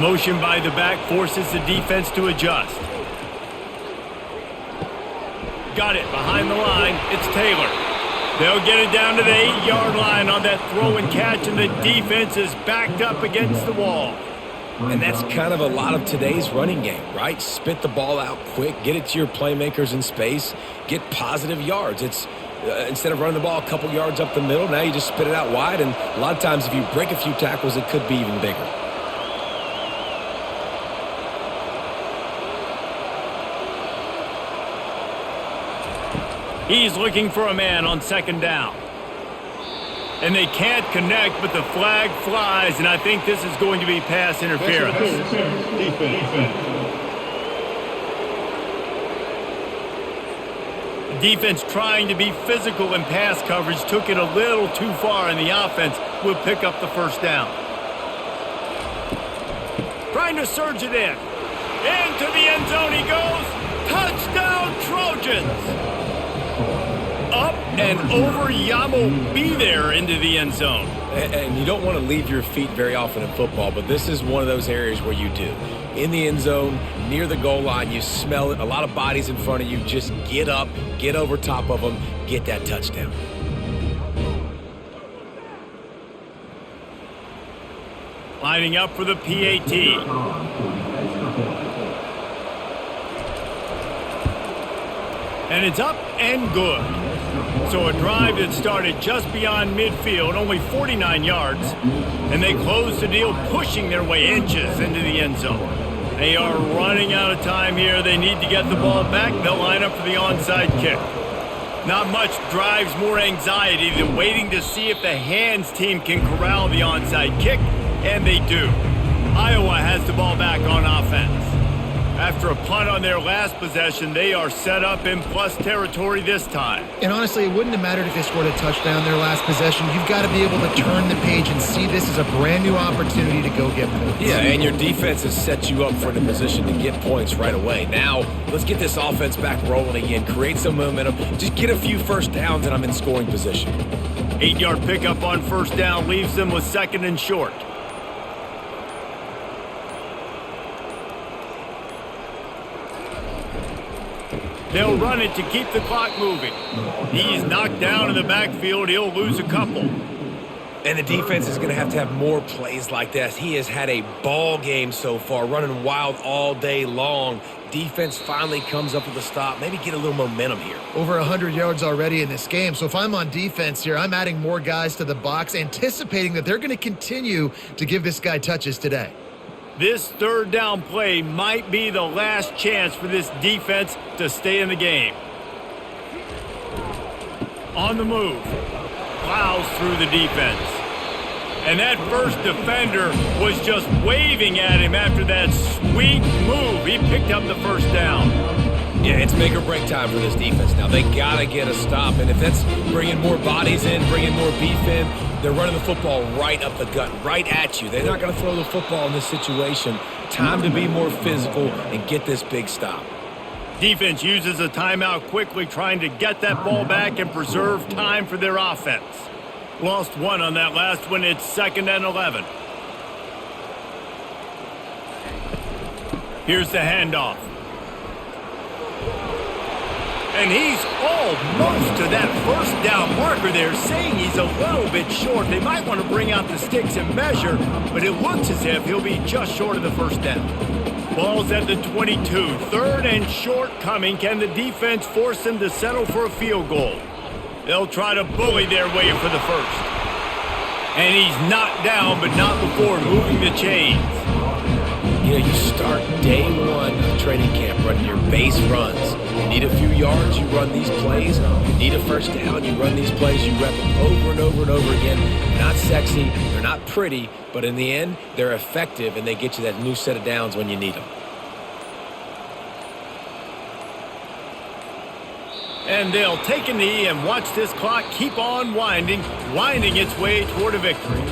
Motion by the back forces the defense to adjust. Got it behind the line. It's Taylor. They'll get it down to the 8-yard line on that throw and catch, and the defense is backed up against the wall. And that's kind of a lot of today's running game, right? Spit the ball out quick, get it to your playmakers in space, get positive yards. It's instead of running the ball a couple yards up the middle, now you just spit it out wide, and a lot of times if you break a few tackles, it could be even bigger. He's looking for a man on 2nd down. And they can't connect, but the flag flies, and I think this is going to be pass interference. Defense trying to be physical in pass coverage took it a little too far, and the offense will pick up the 1st down. Trying to surge it in. Into the end zone he goes. Touchdown, Trojans! Up and over, Yamo be there into the end zone. And you don't want to leave your feet very often in football, but this is one of those areas where you do. In the end zone, near the goal line, you smell it, a lot of bodies in front of you. Just get up, get over top of them, get that touchdown. Lining up for the PAT. And it's up and good. So a drive that started just beyond midfield, only 49 yards, and they close the deal, pushing their way inches into the end zone. They are running out of time here. They need to get the ball back. They'll line up for the onside kick. Not much drives more anxiety than waiting to see if the hands team can corral the onside kick, and they do. Iowa has the ball back on offense. After a punt on their last possession, they are set up in plus territory this time. And honestly, it wouldn't have mattered if they scored a touchdown their last possession. You've got to be able to turn the page and see this as a brand new opportunity to go get points. Yeah, and your defense has set you up for the position to get points right away. Now, let's get this offense back rolling again, create some momentum, just get a few 1st downs, and I'm in scoring position. 8-yard pickup on 1st down leaves them with 2nd and short. They'll run it to keep the clock moving. He's knocked down in the backfield. He'll lose a couple. And the defense is going to have more plays like this. He has had a ball game so far, running wild all day long. Defense finally comes up with a stop. Maybe get a little momentum here. Over 100 yards already in this game. So if I'm on defense here, I'm adding more guys to the box, anticipating that they're going to continue to give this guy touches today. This 3rd down play might be the last chance for this defense to stay in the game. On the move. Plows through the defense. And that first defender was just waving at him after that sweet move. He picked up the 1st down. Yeah, it's make or break time for this defense now. They got to get a stop, and if that's bringing more bodies in, bringing more beef in, they're running the football right up the gut, right at you. They're not going to throw the football in this situation. Time to be more physical and get this big stop. Defense uses a timeout quickly, trying to get that ball back and preserve time for their offense. Lost one on that last one. It's 2nd and 11. Here's the handoff. And he's almost to that 1st down marker there, saying he's a little bit short. They might want to bring out the sticks and measure, but it looks as if he'll be just short of the 1st down. Ball's at the 22. 3rd and short coming. Can the defense force them to settle for a field goal? They'll try to bully their way for the 1st. And he's knocked down, but not before moving the chains. You know, you start day one of training camp running your base runs. You need a few yards, you run these plays. You need a 1st down, you run these plays. You rep them over and over and over again. They're not sexy, they're not pretty, but in the end, they're effective, and they get you that new set of downs when you need them. And they'll take a knee and watch this clock keep on winding its way toward a victory.